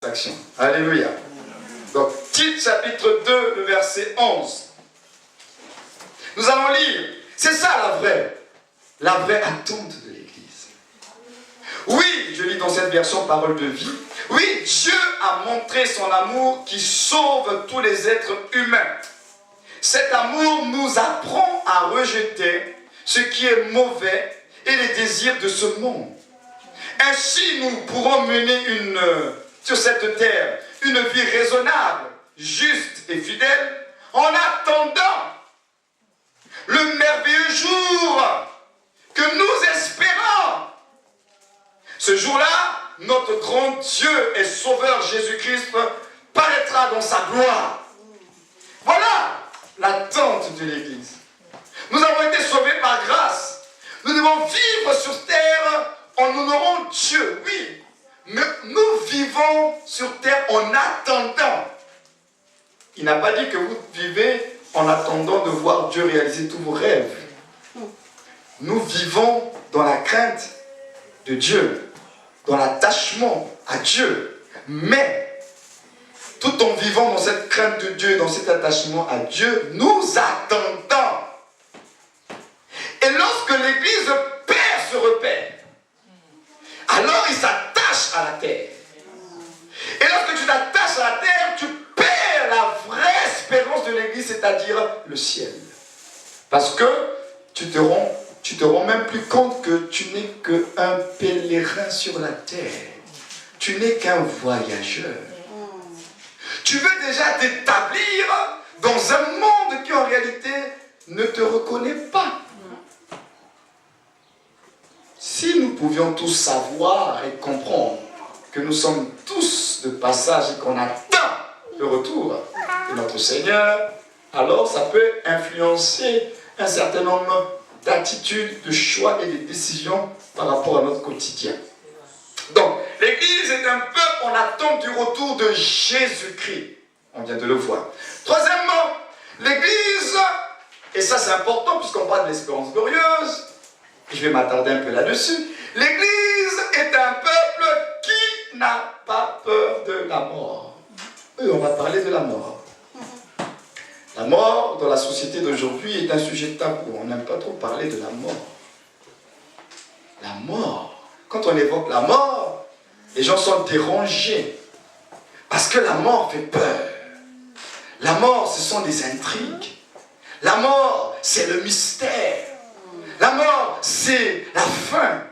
d'action. Alléluia. Donc, Tite chapitre 2, le verset 11. Nous allons lire. C'est ça la vraie attente de l'Église. Oui, je lis dans cette version parole de vie. Oui, Dieu a montré son amour qui sauve tous les êtres humains. Cet amour nous apprend à rejeter ce qui est mauvais et les désirs de ce monde. Ainsi, nous pourrons mener sur cette terre une vie raisonnable, juste et fidèle, en attendant le merveilleux jour que nous espérons. Ce jour-là, notre grand Dieu et Sauveur Jésus-Christ paraîtra dans sa gloire. Voilà l'attente de l'Église. Nous avons été sauvés par grâce. Nous devons vivre sur terre en honorant Dieu, oui. Mais nous vivons sur terre en attendant. Il n'a pas dit que vous vivez en attendant de voir Dieu réaliser tous vos rêves. Nous vivons dans la crainte de Dieu, dans l'attachement à Dieu. Mais, tout en vivant dans cette crainte de Dieu, dans cet attachement à Dieu, nous attendons. Et lorsque l'Église perd ce repère, alors il s'attache à la terre. Et lorsque tu t'attaches à la terre, tu perds la vraie espérance de l'Église, c'est-à-dire le ciel. Parce que tu te rends même plus compte que tu n'es qu'un pèlerin sur la terre. Tu n'es qu'un voyageur. Tu veux déjà t'établir dans un monde qui en réalité ne te reconnaît pas. Si nous pouvions tous savoir et comprendre que nous sommes tous de passage et qu'on attend le retour de notre Seigneur, alors ça peut influencer un certain nombre d'attitudes, de choix et de décisions par rapport à notre quotidien. Donc, l'Église est un peuple en attente du retour de Jésus-Christ. On vient de le voir. Troisièmement, l'Église, et ça c'est important puisqu'on parle de l'espérance glorieuse, je vais m'attarder un peu là-dessus. L'Église est un peuple qui n'a pas peur de la mort. Oui, on va parler de la mort. La mort, dans la société d'aujourd'hui, est un sujet tabou. On n'aime pas trop parler de la mort. La mort. Quand on évoque la mort, les gens sont dérangés. Parce que la mort fait peur. La mort, ce sont des intrigues. La mort, c'est le mystère. La mort, c'est la faim.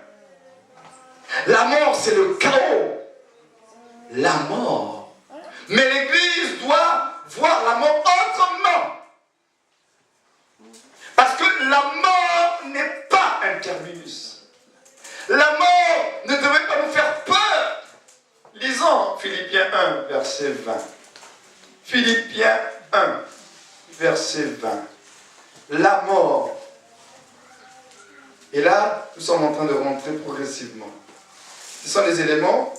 La mort, c'est le chaos. La mort. Mais l'Église doit voir la mort autrement. Parce que la mort n'est pas un terminus. La mort ne devrait pas nous faire peur. Lisons Philippiens 1, verset 20. Philippiens 1, verset 20. La mort. Et là, nous sommes en train de rentrer progressivement. Ce sont les éléments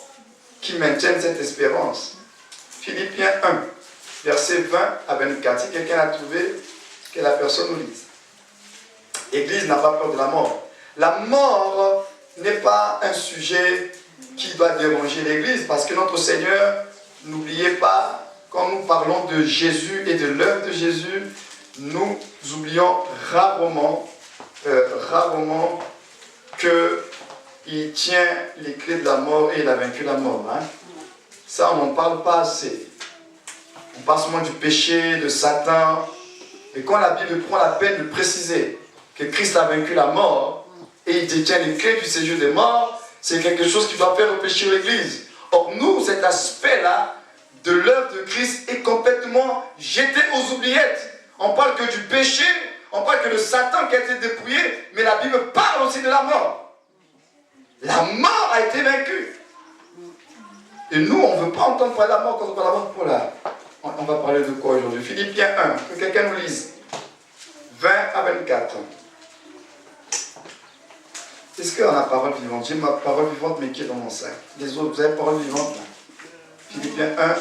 qui maintiennent cette espérance. Philippiens 1, verset 20 à 24. Si quelqu'un a trouvé, que la personne nous lise. L'Église n'a pas peur de la mort. La mort n'est pas un sujet qui doit déranger l'Église, parce que notre Seigneur, n'oubliez pas, quand nous parlons de Jésus et de l'œuvre de Jésus, nous oublions rarement qu'il tient les clés de la mort et il a vaincu la mort. Hein? Ça, on n'en parle pas assez. On parle seulement du péché, de Satan. Et quand la Bible prend la peine de préciser que Christ a vaincu la mort et il détient les clés du séjour des morts, c'est quelque chose qui doit faire réfléchir l'Église. Or, nous, cet aspect-là de l'œuvre de Christ est complètement jeté aux oubliettes. On parle que du péché, on parle que de Satan qui a été dépouillé, mais la Bible parle aussi de la mort. La mort a été vaincue. Et nous, on ne veut pas entendre parler de la mort quand on parle de la mort. Voilà. On va parler de quoi aujourd'hui? Philippiens 1, que quelqu'un nous lise. 20 à 24. Est-ce qu'on a parole vivante? J'ai ma parole vivante, mais qui est dans mon sac. Les autres, vous avez parole vivante là? Philippiens 1,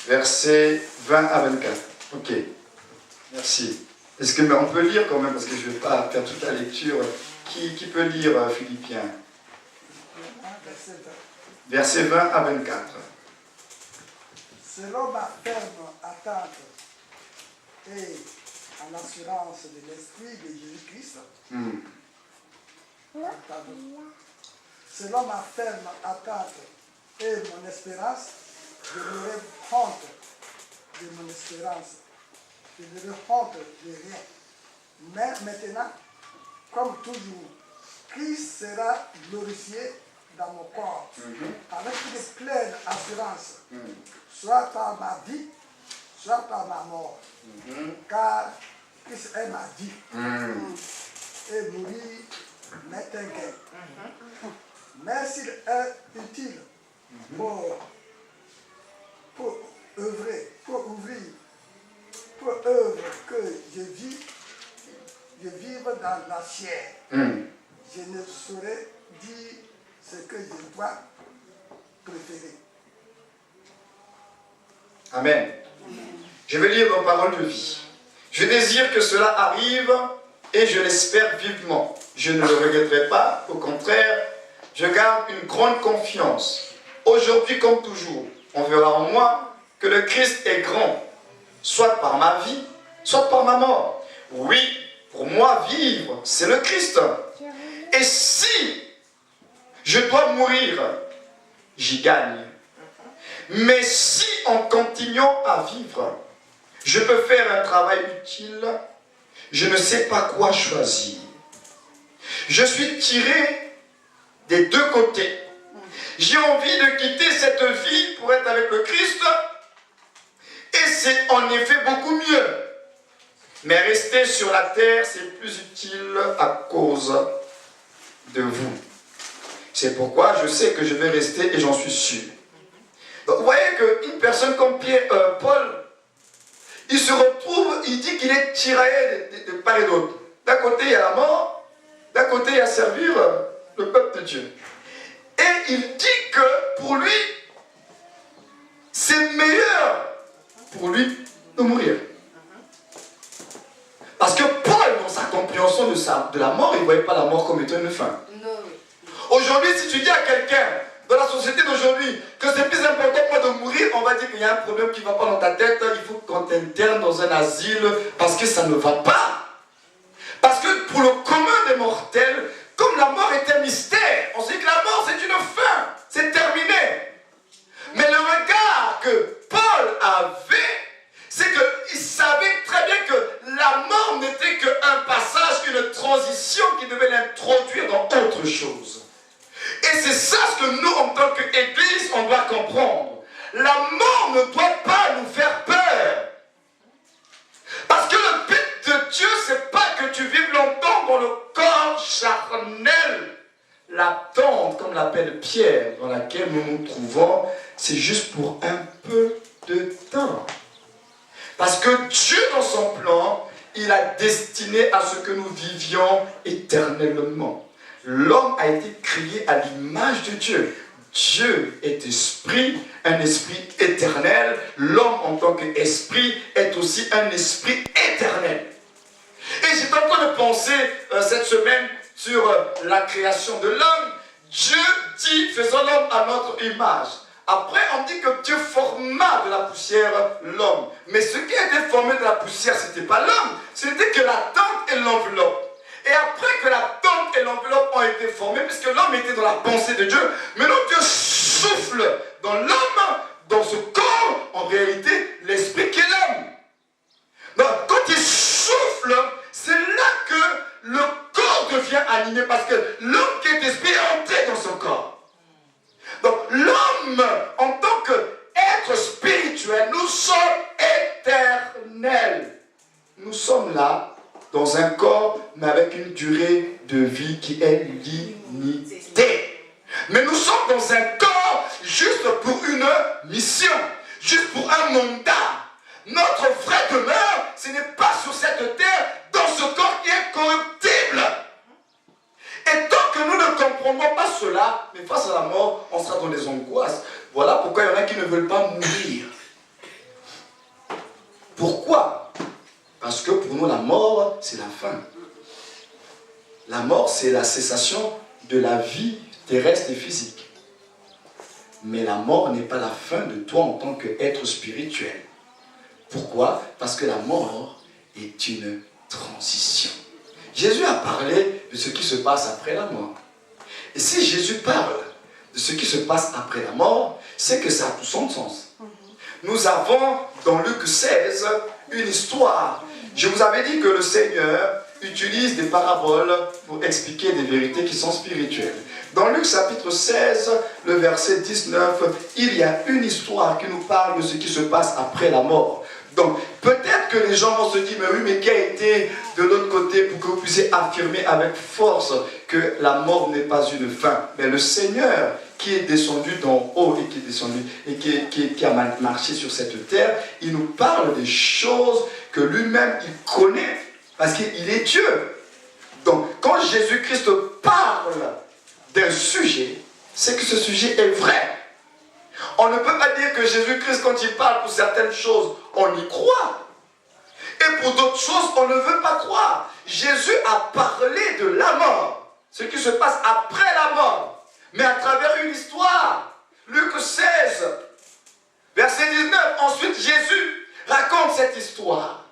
versets 20 à 24. Ok. Merci. Est-ce que, mais on peut lire quand même, parce que je ne vais pas faire toute la lecture. Qui peut lire Philippiens? Versets 20 à 24. Selon ma ferme attente et à l'assurance de l'Esprit de Jésus-Christ, selon ma ferme attente et mon espérance, je n'aurai honte de mon espérance. Je n'aurai honte de rien. Mais maintenant, comme toujours, Christ sera glorifié dans mon corps, avec une pleine assurance, soit par ma vie, soit par ma mort. Car Christ est ma vie. Et mourir m'est un gain. Mais s'il est utile pour œuvrer, pour œuvre que je vive dans la chair, je ne saurais dire ce que je dois préférer. Amen. Je vais lire vos paroles de vie. Je désire que cela arrive et je l'espère vivement. Je ne le regretterai pas, au contraire, je garde une grande confiance. Aujourd'hui comme toujours, on verra en moi que le Christ est grand, soit par ma vie, soit par ma mort. Oui, pour moi, vivre, c'est le Christ. Et si je dois mourir, j'y gagne. Mais si en continuant à vivre, je peux faire un travail utile, je ne sais pas quoi choisir. Je suis tiré des deux côtés. J'ai envie de quitter cette vie pour être avec le Christ, et c'est en effet beaucoup mieux. Mais rester sur la terre, c'est plus utile à cause de vous. C'est pourquoi je sais que je vais rester et j'en suis sûr. Donc, vous voyez qu'une personne comme Paul, il se retrouve, il dit qu'il est tiraillé de part et d'autre. D'un côté, il y a la mort, d'un côté, il y a servir le peuple de Dieu. Et il dit que pour lui, c'est meilleur pour lui de mourir. Parce que Paul, dans sa compréhension de la mort, il ne voyait pas la mort comme étant une fin. Aujourd'hui, si tu dis à quelqu'un, dans la société d'aujourd'hui, que c'est plus important pour de mourir, on va dire qu'il y a un problème qui ne va pas dans ta tête, il faut qu'on t'interne dans un asile, parce que ça ne va pas. Parce que pour le commun des mortels, comme la mort est un mystère, on sait que la mort c'est une fin, c'est terminé. Mais le regard que Paul avait, c'est qu'il savait très bien que la mort n'était qu'un passage, une transition qui devait l'introduire dans autre chose. Et c'est ça ce que nous, en tant qu'Église, on doit comprendre. La mort ne doit pas nous faire peur. Parce que le but de Dieu, c'est pas que tu vives longtemps dans le corps charnel. La tente, comme l'appelle Pierre, dans laquelle nous nous trouvons, c'est juste pour un peu de temps. Parce que Dieu, dans son plan, il a destiné à ce que nous vivions éternellement. L'homme a été créé à l'image de Dieu. Dieu est esprit, un esprit éternel. L'homme en tant qu'esprit est aussi un esprit éternel. Et j'étais en train de penser cette semaine sur la création de l'homme. Dieu dit, faisons l'homme à notre image. Après, on dit que Dieu forma de la poussière l'homme. Mais ce qui a été formé de la poussière, ce n'était pas l'homme. C'était que la tente et l'enveloppe. Et après que la tente et l'enveloppe ont été formées, puisque l'homme était dans la pensée de Dieu, maintenant Dieu souffle dans l'homme, dans ce corps, en réalité, l'esprit qui est l'homme. Donc, quand il souffle, c'est là que le corps devient animé, parce que l'homme qui est esprit est entré dans son corps. Donc, l'homme, en tant qu'être spirituel, nous sommes éternels. Nous sommes là, dans un corps, mais avec une durée de vie qui est limitée. Mais nous sommes dans un corps juste pour une mission, juste pour un mandat. Notre vraie demeure, ce n'est pas sur cette terre, dans ce corps qui est corruptible. Et tant que nous ne comprenons pas cela, mais face à la mort, on sera dans les angoisses. Voilà pourquoi il y en a qui ne veulent pas mourir. Pourquoi ? Parce que pour nous, la mort, c'est la fin. La mort, c'est la cessation de la vie terrestre et physique. Mais la mort n'est pas la fin de toi en tant qu'être spirituel. Pourquoi? Parce que la mort est une transition. Jésus a parlé de ce qui se passe après la mort. Et si Jésus parle de ce qui se passe après la mort, c'est que ça a tout son sens. Nous avons dans Luc 16 une histoire. Je vous avais dit que le Seigneur utilise des paraboles pour expliquer des vérités qui sont spirituelles. Dans Luc chapitre 16, le verset 19, il y a une histoire qui nous parle de ce qui se passe après la mort. Donc, peut-être que les gens vont se dire, mais oui, mais qui a été de l'autre côté pour que vous puissiez affirmer avec force que la mort n'est pas une fin. Mais le Seigneur qui est descendu d'en haut et qui est descendu et qui a marché sur cette terre, il nous parle des choses que lui-même, il connaît parce qu'il est Dieu. Donc, quand Jésus-Christ parle d'un sujet, c'est que ce sujet est vrai. On ne peut pas dire que Jésus-Christ, quand il parle pour certaines choses, on y croit. Et pour d'autres choses, on ne veut pas croire. Jésus a parlé de la mort, ce qui se passe après la mort, mais à travers une histoire. Luc 16, verset 19. Ensuite, Jésus raconte cette histoire.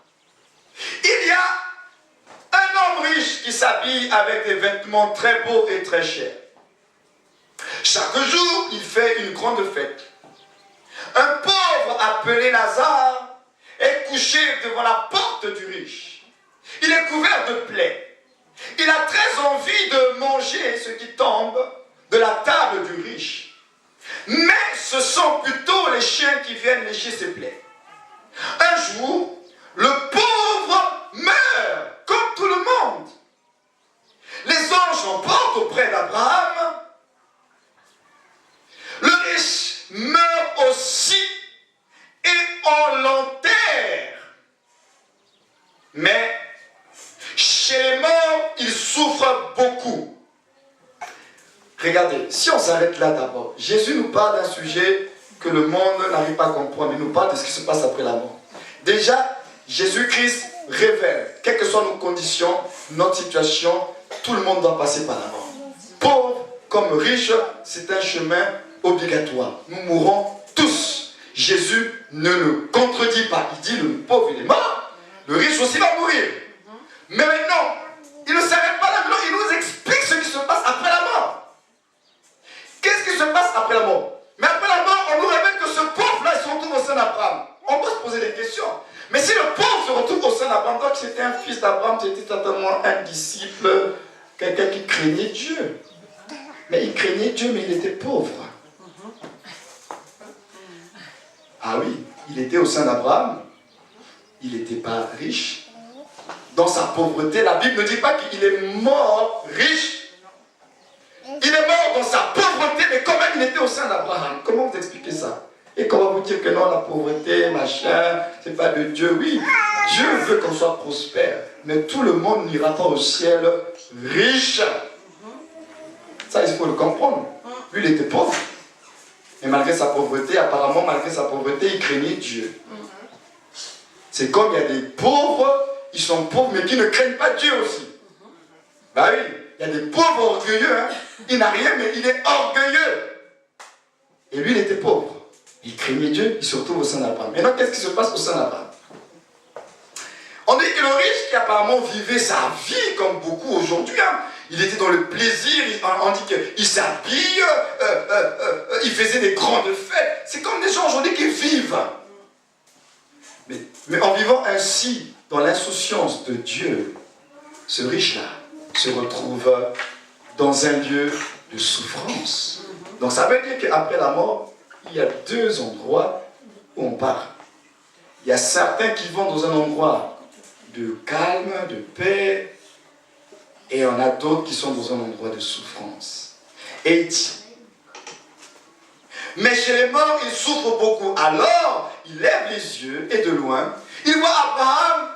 Il y a un homme riche qui s'habille avec des vêtements très beaux et très chers. Chaque jour, il fait une grande fête. Un pauvre appelé Lazare est couché devant la porte du riche. Il est couvert de plaies. Il a très envie de manger ce qui tombe de la table du riche. Mais ce sont plutôt les chiens qui viennent lécher ses plaies. Un jour, le pauvre meurt comme tout le monde. Les anges l'emportent auprès d'Abraham. Le riche meurt aussi et on l'enterre. Mais chez les morts, il souffre beaucoup. Regardez, si on s'arrête là d'abord, Jésus nous parle d'un sujet que le monde n'arrive pas à comprendre. Il nous parle de ce qui se passe après la mort. Déjà, Jésus-Christ révèle, quelles que soient nos conditions, notre situation, tout le monde doit passer par la mort. Pauvre comme riche, c'est un chemin obligatoire. Nous mourrons tous. Jésus ne le contredit pas. Il dit, le pauvre, il est mort. Le riche aussi va mourir. Mais maintenant, il ne s'arrête pas là. Il nous explique ce qui se passe après la mort. Qu'est-ce qui se passe après la mort? Mais après la mort, on nous révèle que ce pauvre-là, il se retrouve au sein d'Abraham. On peut se poser des questions. Mais si le pauvre se retrouve au sein d'Abraham, donc c'était un fils d'Abraham, c'était certainement un disciple, quelqu'un qui craignait Dieu. Mais il craignait Dieu, mais il était pauvre. Ah oui, il était au sein d'Abraham. Il n'était pas riche. Dans sa pauvreté, la Bible ne dit pas qu'il est mort riche. Il est mort dans sa pauvreté, mais quand même il était au sein d'Abraham. Comment vous expliquez ça? Et comment vous dire que non, la pauvreté, machin, c'est pas de Dieu? Oui, Dieu veut qu'on soit prospère. Mais tout le monde n'ira pas au ciel riche. Ça, il faut le comprendre. Lui, il était pauvre. Et malgré sa pauvreté, apparemment, malgré sa pauvreté, il craignait Dieu. C'est comme il y a des pauvres, ils sont pauvres, mais qui ne craignent pas Dieu aussi. Bah oui, il y a des pauvres orgueilleux, hein. Il n'a rien, mais il est orgueilleux. Et lui, il était pauvre. Il craignait Dieu, il se retrouve au sein d'Abraham. Maintenant, qu'est-ce qui se passe au sein d'Abraham? On dit que le riche qui apparemment vivait sa vie comme beaucoup aujourd'hui, hein, il était dans le plaisir, on dit qu'il s'habille, il faisait des grandes fêtes. C'est comme des gens aujourd'hui qui vivent. Mais en vivant ainsi, dans l'insouciance de Dieu, ce riche-là se retrouve dans un lieu de souffrance. Donc ça veut dire qu'après la mort, il y a deux endroits où on part. Il y a certains qui vont dans un endroit de calme, de paix, et on a d'autres qui sont dans un endroit de souffrance. Et il dit, mais chez les morts, ils souffrent beaucoup. Alors, il lève les yeux et de loin, il voit Abraham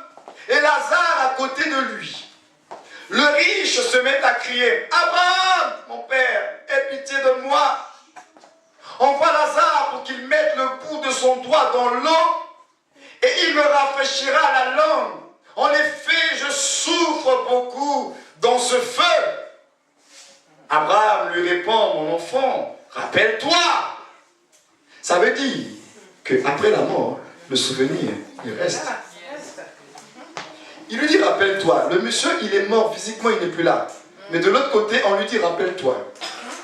et Lazare à côté de lui. Le riche se met à crier, Abraham, mon père, aie pitié de moi. Envoie Lazare pour qu'il mette le bout de son doigt dans l'eau et il me rafraîchira la langue. En effet, je souffre beaucoup dans ce feu. Abraham lui répond, mon enfant, rappelle-toi Ça veut dire qu'après la mort, le souvenir, il reste. Il lui dit, rappelle-toi. Le monsieur, il est mort physiquement, il n'est plus là. Mais de l'autre côté, on lui dit, rappelle-toi.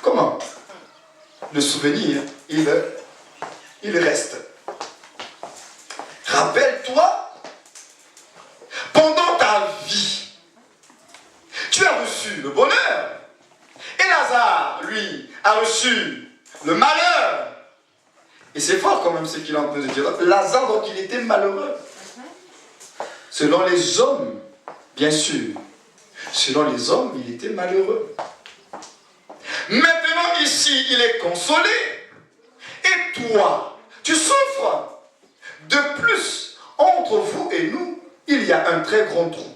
Comment? Le souvenir, il reste. Rappelle-toi, pendant ta vie, tu as reçu le bonheur. Et Lazare, lui, a reçu le malheur. Et c'est fort quand même ce qu'il est en train de dire. Lazare, donc, il était malheureux. Selon les hommes, bien sûr. Selon les hommes, il était malheureux. Maintenant, ici, il est consolé. Et toi, tu souffres. De plus, entre vous et nous, il y a un très grand trou.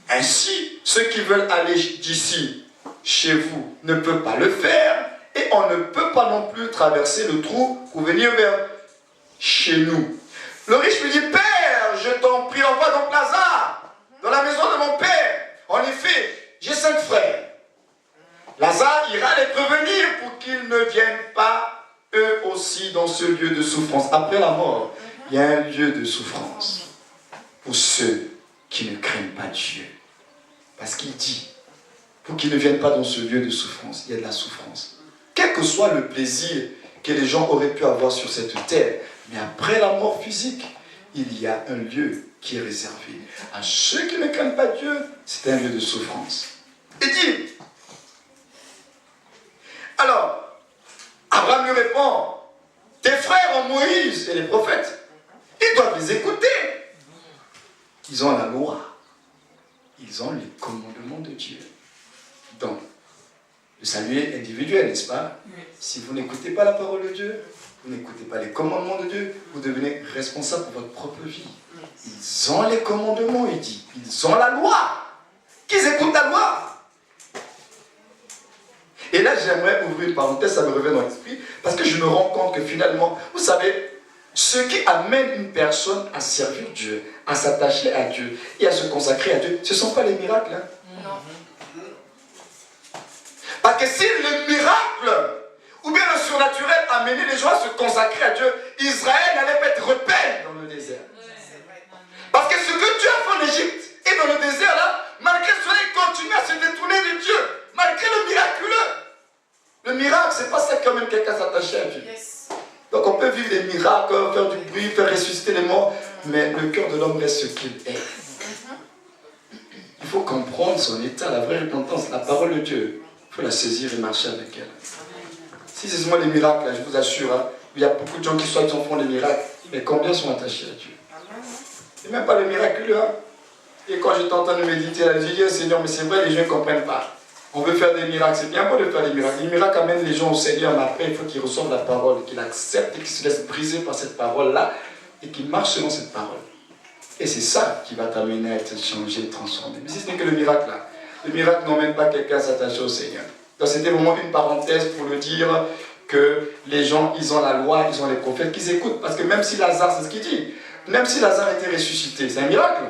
Ainsi, ceux qui veulent aller d'ici, chez vous, ne peuvent pas le faire. Et on ne peut pas non plus traverser le trou pour venir vers chez nous. Le riche lui dit, Père, je t'en prie, envoie donc Lazare dans la maison de mon père. En effet, j'ai 5 frères. Lazare ira les prévenir pour qu'ils ne viennent pas, eux aussi, dans ce lieu de souffrance. Après la mort, il y a un lieu de souffrance pour ceux qui ne craignent pas Dieu. Parce qu'il dit, pour qu'ils ne viennent pas dans ce lieu de souffrance, il y a de la souffrance. Quel que soit le plaisir que les gens auraient pu avoir sur cette terre, mais après la mort physique, il y a un lieu qui est réservé à ceux qui ne craignent pas Dieu. C'est un lieu de souffrance. Et dit, alors, Abraham lui répond, tes frères ont Moïse et les prophètes, ils doivent les écouter. Ils ont la loi. Ils ont les commandements de Dieu. Donc, le salut est individuel, n'est-ce pas? Si vous n'écoutez pas la parole de Dieu, vous n'écoutez pas les commandements de Dieu, vous devenez responsable pour votre propre vie. Ils ont les commandements, il dit. Ils ont la loi. Qu'ils écoutent la loi. Et là, j'aimerais ouvrir une parenthèse, ça me revient dans l'esprit, parce que je me rends compte que finalement, vous savez, ce qui amène une personne à servir Dieu, à s'attacher à Dieu et à se consacrer à Dieu, ce ne sont pas les miracles. Hein? Non. Parce que si le miracle ou bien le surnaturel amenait les gens à se consacrer à Dieu, Israël n'allait pas être repère dans le désert. Parce que ce que Dieu a fait en Égypte et dans le désert là, malgré cela, il continue à se détourner de Dieu, malgré le miraculeux. Le miracle, c'est pas ça quand même quelqu'un s'attacher à Dieu. Donc on peut vivre des miracles, faire du bruit, faire ressusciter les morts, mais le cœur de l'homme reste ce qu'il est. Il faut comprendre son état, la vraie repentance, la parole de Dieu. Il faut la saisir et marcher avec elle. Si c'est seulement les miracles, là, je vous assure, hein, il y a beaucoup de gens qui font des miracles, mais combien sont attachés à Dieu? Et même pas le miraculeux. Hein. Et quand j'étais en train de méditer, j'ai dit, Seigneur, mais c'est vrai, les gens ne comprennent pas. On veut faire des miracles, c'est bien beau de faire des miracles. Les miracles amènent les gens au Seigneur, mais après, il faut qu'ils reçoivent la parole, qu'ils l'acceptent et qu'ils se laissent briser par cette parole-là et qu'ils marchent selon cette parole. Et c'est ça qui va t'amener à être changé, transformé. Mais si ce n'est que le miracle là, le miracle n'emmène pas quelqu'un à s'attacher au Seigneur. Donc c'était vraiment une parenthèse pour le dire que les gens, ils ont la loi, ils ont les prophètes qu'ils écoutent. Parce que même si Lazare, c'est ce qu'il dit, même si Lazare était ressuscité, c'est un miracle.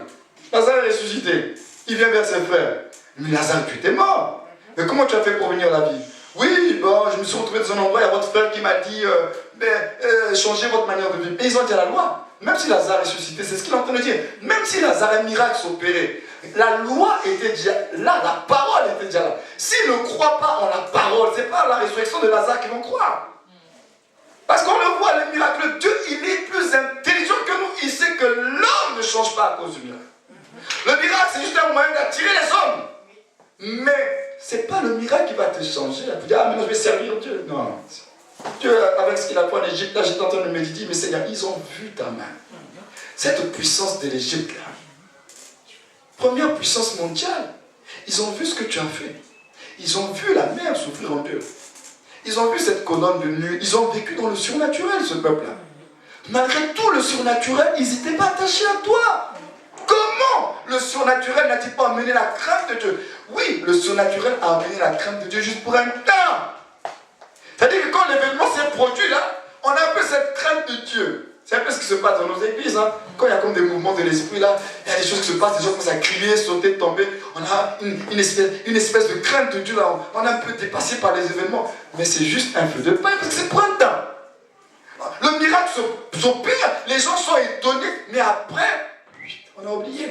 Lazare est ressuscité, il vient vers ses frères. Mais Lazare, tu étais mort. Mais comment tu as fait pour venir à la vie? Oui, bon, je me suis retrouvé dans un endroit, il y a votre frère qui m'a dit, changez votre manière de vivre. Et ils ont dit à la loi. Même si Lazare est ressuscité, c'est ce qu'il est en train de dire. Même si Lazare, un miracle s'opérait, la loi était déjà là, la parole était déjà là. S'ils ne croient pas en la parole, ce n'est pas la résurrection de Lazare qu'ils vont croire. Parce qu'on le voit, le miracle, Dieu, il est plus intelligent que nous. Il sait que l'homme ne change pas à cause du miracle. Le miracle, c'est juste un moyen d'attirer les hommes. Mais ce n'est pas le miracle qui va te changer. Tu vas dire, ah, maintenant je vais servir Dieu. Non. Dieu, avec ce qu'il a fait en Égypte, là, j'étais en train de méditer, mais Seigneur, ils ont vu ta main. Cette puissance de l'Égypte, là. Première puissance mondiale. Ils ont vu ce que tu as fait. Ils ont vu la mer s'ouvrir en deux. Ils ont vu cette colonne de nuit. Ils ont vécu dans le surnaturel, ce peuple-là. Malgré tout le surnaturel, ils n'étaient pas attachés à toi. Comment le surnaturel n'a-t-il pas amené la crainte de Dieu? Oui, le surnaturel a amené la crainte de Dieu juste pour un temps. C'est-à-dire que quand l'événement s'est produit là, on a un peu cette crainte de Dieu. C'est un peu ce qui se passe dans nos églises. Hein. Quand il y a comme des mouvements de l'esprit là, il y a des choses qui se passent, des gens commencent à crier, sauter, tomber. On a une espèce de crainte de Dieu là. On est un peu dépassé par les événements. Mais c'est juste un feu de paille parce que c'est pour un temps. Le miracle opère, les gens sont étonnés, mais après, on a oublié.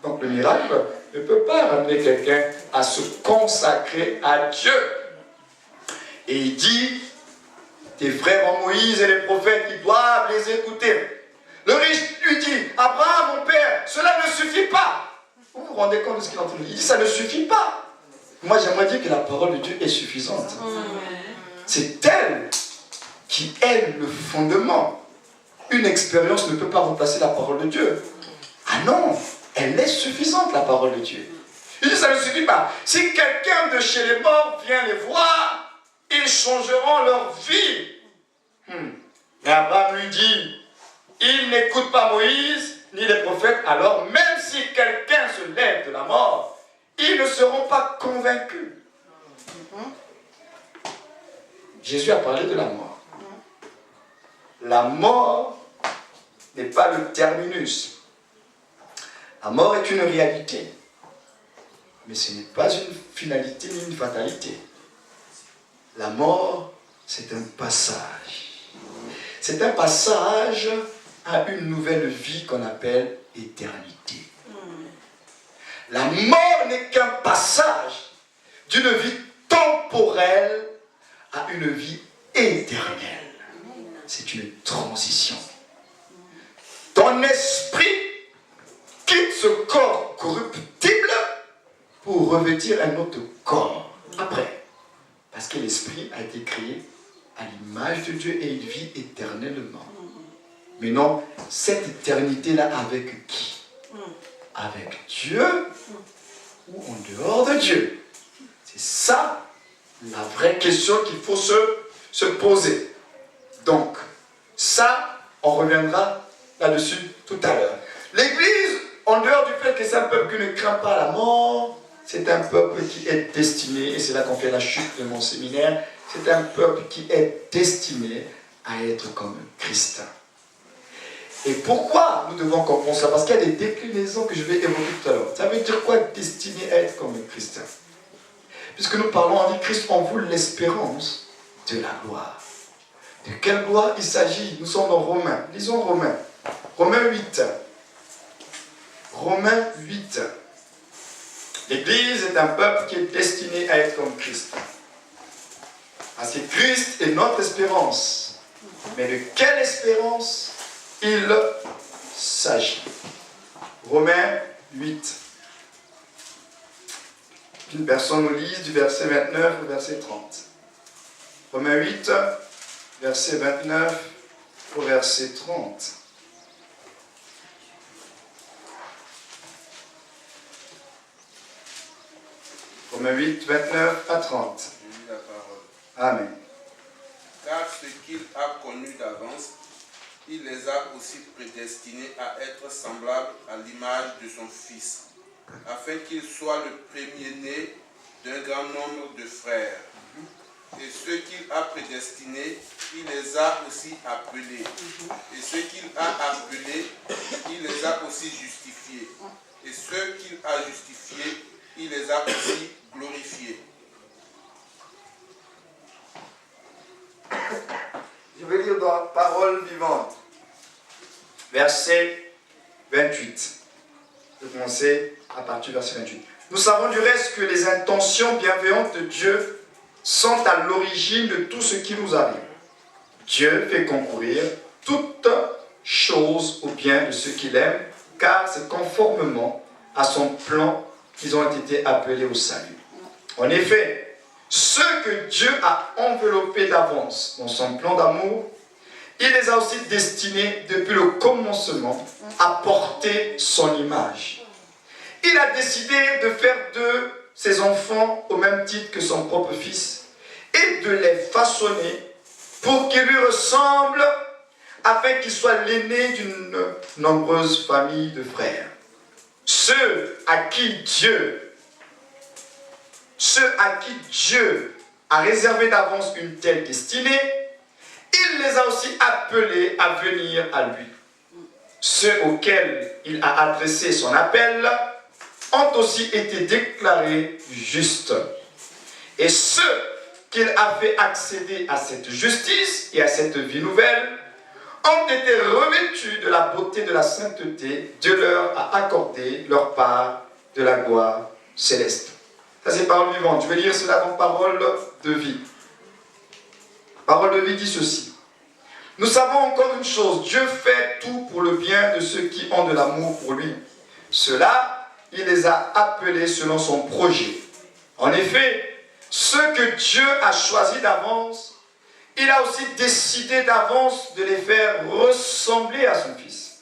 Donc le miracle ne peut pas ramener quelqu'un à se consacrer à Dieu. Et il dit, tes frères en Moïse et les prophètes, ils doivent les écouter. Le riche lui dit, Abraham, mon père, cela ne suffit pas. Vous vous rendez compte de ce qu'il est en train de dire? Il dit, ça ne suffit pas. Moi, j'aimerais dire que la parole de Dieu est suffisante. C'est elle qui est le fondement. Une expérience ne peut pas remplacer la parole de Dieu. Ah non, elle est suffisante, la parole de Dieu. Il dit, ça ne suffit pas. Si quelqu'un de chez les morts vient les voir, ils changeront leur vie. Mais Abraham lui dit, ils n'écoutent pas Moïse ni les prophètes, alors même si quelqu'un se lève de la mort, ils ne seront pas convaincus. Jésus a parlé de la mort. La mort n'est pas le terminus. La mort est une réalité. Mais ce n'est pas une finalité ni une fatalité. La mort, c'est un passage. C'est un passage à une nouvelle vie qu'on appelle éternité. La mort n'est qu'un passage d'une vie temporelle à une vie éternelle. C'est une transition. Ton esprit quitte ce corps corruptible pour revêtir un autre corps après. Parce que l'esprit a été créé à l'image de Dieu et il vit éternellement. Mais non, cette éternité-là avec qui? Avec Dieu ou en dehors de Dieu? C'est ça la vraie question qu'il faut se poser. Donc, ça, on reviendra là-dessus tout à l'heure. L'Église, en dehors du fait que c'est un peuple qui ne craint pas la mort, c'est un peuple qui est destiné, et c'est là qu'on fait la chute de mon séminaire, c'est un peuple qui est destiné à être comme Christ. Et pourquoi nous devons comprendre ça? Parce qu'il y a des déclinaisons que je vais évoquer tout à l'heure. Ça veut dire quoi, destiné à être comme Christ? Puisque nous parlons, on dit Christ en vous l'espérance de la gloire. De quelle gloire il s'agit? Nous sommes dans Romains. Lisons Romains. Romains 8. Romains 8. L'Église est un peuple qui est destiné à être comme Christ. Parce que Christ est notre espérance. Mais de quelle espérance il s'agit? Romains 8. Une personne nous lise du verset 29 au verset 30. Romains 8, verset 29 au verset 30. Romains 8, 29 à 30. Je lis la parole. Amen. Car ce qu'il a connu d'avance, il les a aussi prédestinés à être semblables à l'image de son Fils, afin qu'il soit le premier-né d'un grand nombre de frères. Et ceux qu'il a prédestinés, il les a aussi appelés. Et ceux qu'il a appelés, il les a aussi justifiés. Et ceux qu'il a justifiés, il les a aussi glorifiés. Je vais lire dans Parole vivante. Verset 28. Je vais commencer à partir du verset 28. Nous savons du reste que les intentions bienveillantes de Dieu sont à l'origine de tout ce qui nous arrive. Dieu fait concourir toutes choses au bien de ceux qu'il aime, car c'est conformément à son plan qu'ils ont été appelés au salut. En effet, ceux que Dieu a enveloppés d'avance dans son plan d'amour, il les a aussi destinés depuis le commencement à porter son image. Il a décidé de faire de ses enfants au même titre que son propre fils et de les façonner pour qu'ils lui ressemblent afin qu'il soit l'aîné d'une nombreuse famille de frères. Ceux à qui Dieu a réservé d'avance une telle destinée, il les a aussi appelés à venir à lui. Ceux auxquels il a adressé son appel ont aussi été déclarés justes. Et ceux qu'il a fait accéder à cette justice et à cette vie nouvelle ont été revêtus de la beauté de la sainteté, Dieu leur a accordé leur part de la gloire céleste. Ça c'est parole vivante. Je vais lire cela en parole de vie. Parole de vie dit ceci. Nous savons encore une chose, Dieu fait tout pour le bien de ceux qui ont de l'amour pour lui. Ceux-là, il les a appelés selon son projet. En effet, ceux que Dieu a choisis d'avance, il a aussi décidé d'avance de les faire ressembler à son Fils.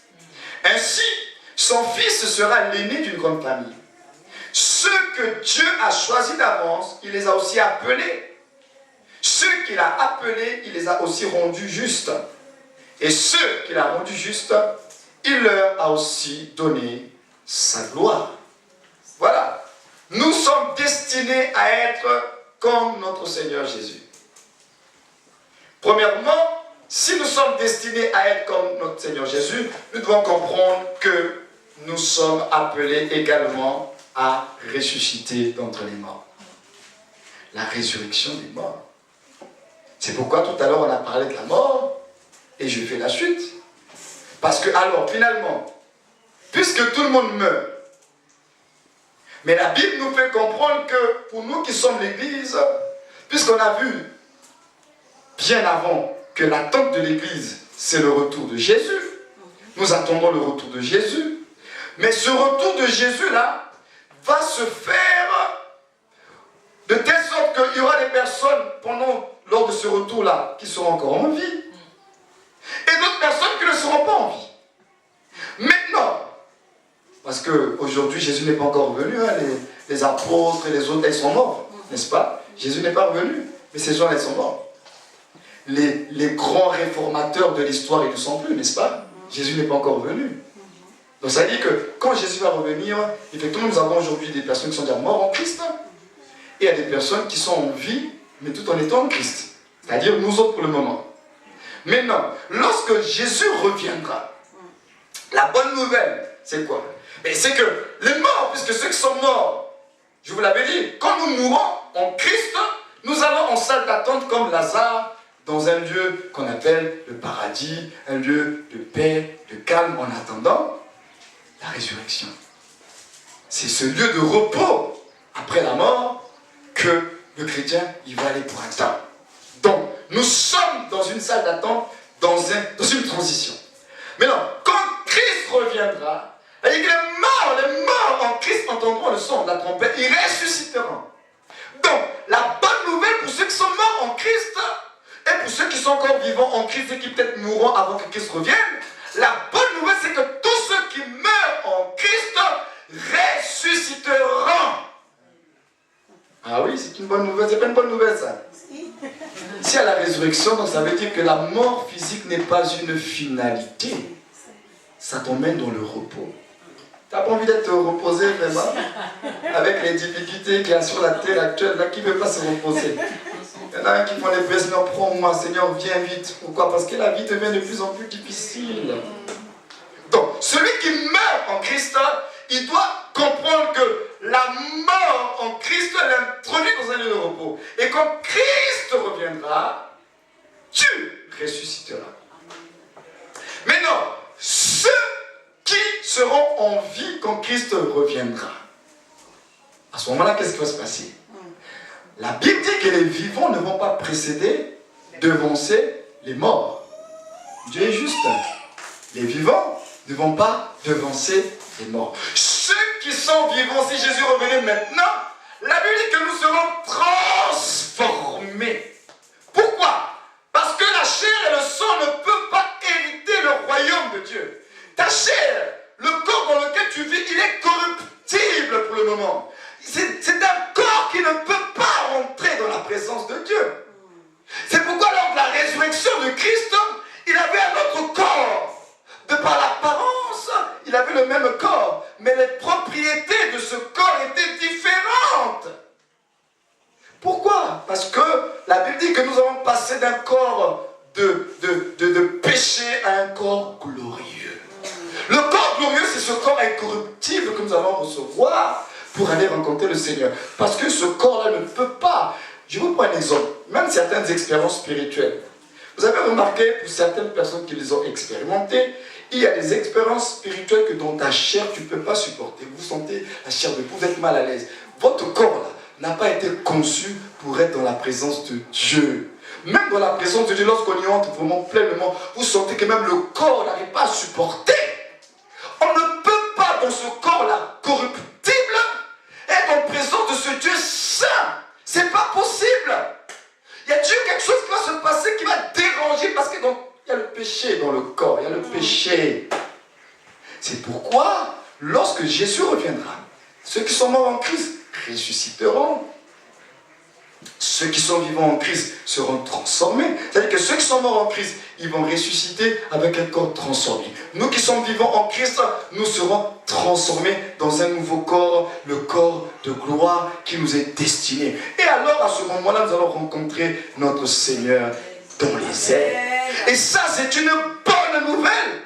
Ainsi, son Fils sera l'aîné d'une grande famille. Ceux que Dieu a choisis d'avance, il les a aussi appelés. Ceux qu'il a appelés, il les a aussi rendus justes. Et ceux qu'il a rendus justes, il leur a aussi donné sa gloire. Voilà. Nous sommes destinés à être comme notre Seigneur Jésus. Premièrement, si nous sommes destinés à être comme notre Seigneur Jésus, nous devons comprendre que nous sommes appelés également à ressusciter d'entre les morts. La résurrection des morts. C'est pourquoi tout à l'heure on a parlé de la mort et je fais la suite. Parce que alors finalement, puisque tout le monde meurt, mais la Bible nous fait comprendre que pour nous qui sommes l'Église, puisqu'on a vu bien avant que l'attente de l'Église, c'est le retour de Jésus. Nous attendons le retour de Jésus. Mais ce retour de Jésus-là va se faire de telle sorte qu'il y aura des personnes lors de ce retour-là qui seront encore en vie. Et d'autres personnes qui ne seront pas en vie. Maintenant, parce qu'aujourd'hui Jésus n'est pas encore revenu, hein, les apôtres et les autres, ils sont morts, n'est-ce pas? Jésus n'est pas revenu, mais ces gens, ils sont morts. Les grands réformateurs de l'histoire, ils ne sont plus, n'est-ce pas? Jésus n'est pas encore revenu. Donc ça dit que quand Jésus va revenir, effectivement, nous avons aujourd'hui des personnes qui sont déjà mortes en Christ, et il y a des personnes qui sont en vie, mais tout en étant en Christ. C'est-à-dire nous autres pour le moment. Maintenant, lorsque Jésus reviendra, la bonne nouvelle, c'est quoi? C'est que les morts, puisque ceux qui sont morts, je vous l'avais dit, quand nous mourrons en Christ, nous allons en salle d'attente comme Lazare, dans un lieu qu'on appelle le paradis, un lieu de paix, de calme, en attendant la résurrection. C'est ce lieu de repos après la mort que le chrétien, il va aller pour un temps. Donc, nous sommes dans une salle d'attente, dans une transition. Maintenant, quand Christ reviendra, les morts en Christ entendront le son de la trompette, ils ressusciteront. Donc, la bonne nouvelle pour ceux qui sont morts en Christ, et pour ceux qui sont encore vivants en Christ et qui peut-être mourront avant que Christ revienne, la bonne nouvelle c'est que tous ceux qui meurent en Christ ressusciteront. Ah oui, c'est une bonne nouvelle, c'est pas une bonne nouvelle ça. Si à la résurrection, donc ça veut dire que la mort physique n'est pas une finalité. Ça t'emmène dans le repos. T'as pas envie d'être reposé vraiment? Avec les difficultés qu'il y a sur la terre actuelle, là, qui ne veut pas se reposer? Il y en a un qui font les prières, Seigneur, prends-moi, Seigneur, viens vite. Pourquoi? Parce que la vie devient de plus en plus difficile. Donc, celui qui meurt en Christ, il doit comprendre que la mort en Christ l'introduit dans un lieu de repos. Et quand Christ reviendra, tu ressusciteras. Maintenant, ceux qui seront en vie quand Christ reviendra, à ce moment-là, qu'est-ce qui va se passer? La Bible dit que les vivants ne vont pas précéder, devancer les morts. Dieu est juste. Les vivants ne vont pas devancer les morts. Ceux qui sont vivants, si Jésus revenait maintenant, la Bible dit que nous serons transformés. Pourquoi? Parce que la chair et le sang ne peuvent pas hériter le royaume de Dieu. Ta chair, le corps dans lequel tu vis, il est corruptible pour le moment. C'est un corps qui ne peut pas rentrer dans la présence de Dieu. C'est pourquoi lors de la résurrection de Christ, il avait un autre corps. De par l'apparence, il avait le même corps, mais les propriétés de ce corps étaient différentes. Pourquoi? Parce que la Bible dit que nous avons passé d'un corps de péché à un corps glorieux. Le corps glorieux, c'est ce corps incorruptible que nous allons recevoir pour aller rencontrer le Seigneur. Parce que ce corps-là ne peut pas. Je vous prends un exemple. Même certaines expériences spirituelles. Vous avez remarqué, pour certaines personnes qui les ont expérimentées, il y a des expériences spirituelles que dans ta chair, tu ne peux pas supporter. Vous sentez la chair de vous êtes mal à l'aise. Votre corps, là, n'a pas été conçu pour être dans la présence de Dieu. Même dans la présence de Dieu, lorsqu'on y entre vraiment pleinement, vous sentez que même le corps n'arrive pas à supporter. On ne peut pas, dans ce corps-là, corruptible, être en présence de ce Dieu saint. C'est pas possible. Il y a Dieu quelque chose qui va se passer, qui va déranger, parce qu'il y a le péché dans le corps, il y a le péché. C'est pourquoi, lorsque Jésus reviendra, ceux qui sont morts en Christ ressusciteront. Ceux qui sont vivants en Christ seront transformés. C'est-à-dire que ceux qui sont morts en Christ, ils vont ressusciter avec un corps transformé. Nous qui sommes vivants en Christ, nous serons transformés dans un nouveau corps, le corps de gloire qui nous est destiné. Et alors, à ce moment-là, nous allons rencontrer notre Seigneur dans les airs. Et ça, c'est une bonne nouvelle.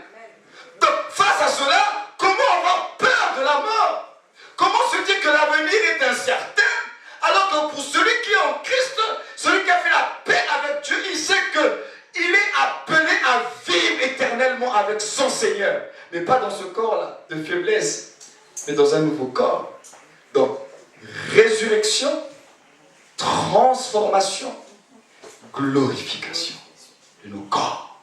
Donc, face à cela, comment avoir peur de la mort? Comment se dire que l'avenir est incertain? Alors que pour celui qui est en Christ, celui qui a fait la paix avec Dieu, il sait qu'il est appelé à vivre éternellement avec son Seigneur. Mais pas dans ce corps-là de faiblesse, mais dans un nouveau corps. Donc, résurrection, transformation, glorification de nos corps.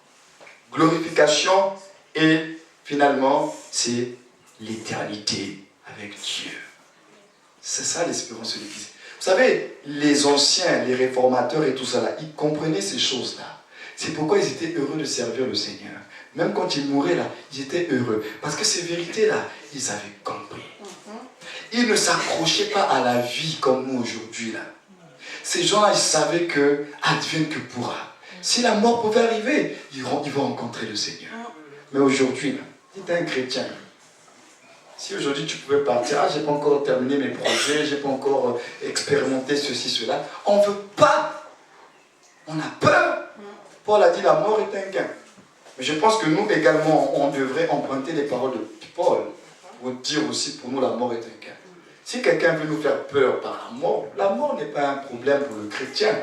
Glorification et finalement, c'est l'éternité avec Dieu. C'est ça l'espérance de l'Église. Vous savez, les anciens, les réformateurs et tout ça, là, ils comprenaient ces choses-là. C'est pourquoi ils étaient heureux de servir le Seigneur. Même quand ils mouraient, là, ils étaient heureux. Parce que ces vérités-là, ils avaient compris. Ils ne s'accrochaient pas à la vie comme nous aujourd'hui, là. Ces gens-là, ils savaient que advienne que pourra. Si la mort pouvait arriver, ils vont rencontrer le Seigneur. Mais aujourd'hui, là, si tu es un chrétien, si aujourd'hui tu pouvais partir, je n'ai pas encore terminé mes projets, je n'ai pas encore expérimenté ceci, cela, on ne veut pas. On a peur. Paul a dit la mort est un gain. Mais je pense que nous également, on devrait emprunter les paroles de Paul pour dire aussi pour nous la mort est un gain. Si quelqu'un veut nous faire peur par la mort n'est pas un problème pour le chrétien.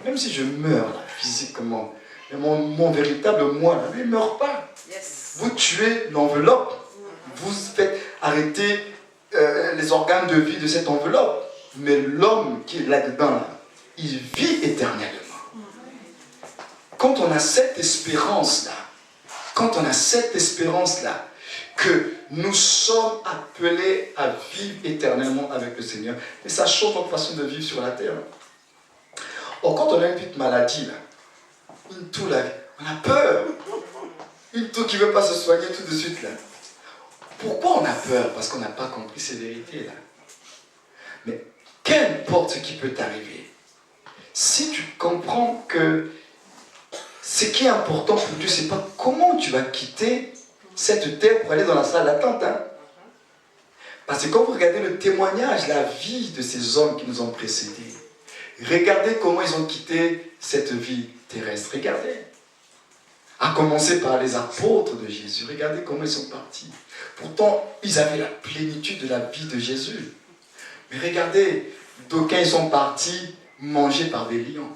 Même si je meurs là, physiquement, mais mon véritable moi, là, il ne meurt pas. Vous tuez l'enveloppe. Vous faites arrêter les organes de vie de cette enveloppe. Mais l'homme qui est là-dedans, là, il vit éternellement. Quand on a cette espérance-là, que nous sommes appelés à vivre éternellement avec le Seigneur, et ça change notre façon de vivre sur la terre. Or, quand on a une petite maladie, là, une toux, là, on a peur. Une toux qui ne veut pas se soigner tout de suite, là. Pourquoi on a peur? Parce qu'on n'a pas compris ces vérités-là. Mais qu'importe ce qui peut t'arriver, si tu comprends que ce qui est important pour Dieu, ce n'est pas comment tu vas quitter cette terre pour aller dans la salle d'attente. Hein? Parce que quand vous regardez le témoignage, la vie de ces hommes qui nous ont précédés, regardez comment ils ont quitté cette vie terrestre. Regardez. À commencer par les apôtres de Jésus. Regardez comment ils sont partis. Pourtant, ils avaient la plénitude de la vie de Jésus. Mais regardez, d'aucuns ils sont partis mangés par des lions.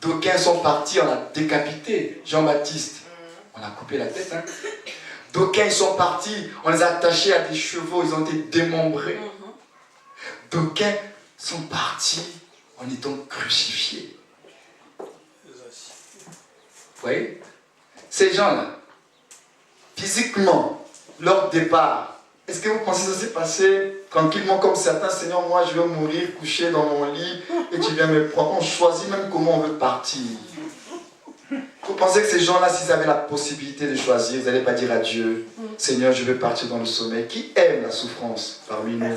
D'aucuns sont partis, on a décapité Jean-Baptiste. On a coupé la tête. Hein? D'aucuns ils sont partis, on les a attachés à des chevaux, ils ont été démembrés. D'aucuns sont partis en étant crucifiés. Vous voyez? Ces gens-là, physiquement, leur départ, est-ce que vous pensez que ça s'est passé tranquillement comme certains? Seigneur, moi je veux mourir couché dans mon lit et tu viens me prendre. On choisit même comment on veut partir. Vous pensez que ces gens-là, s'ils avaient la possibilité de choisir, vous n'allez pas dire à Dieu, Seigneur, je veux partir dans le sommeil. Qui aime la souffrance parmi nous?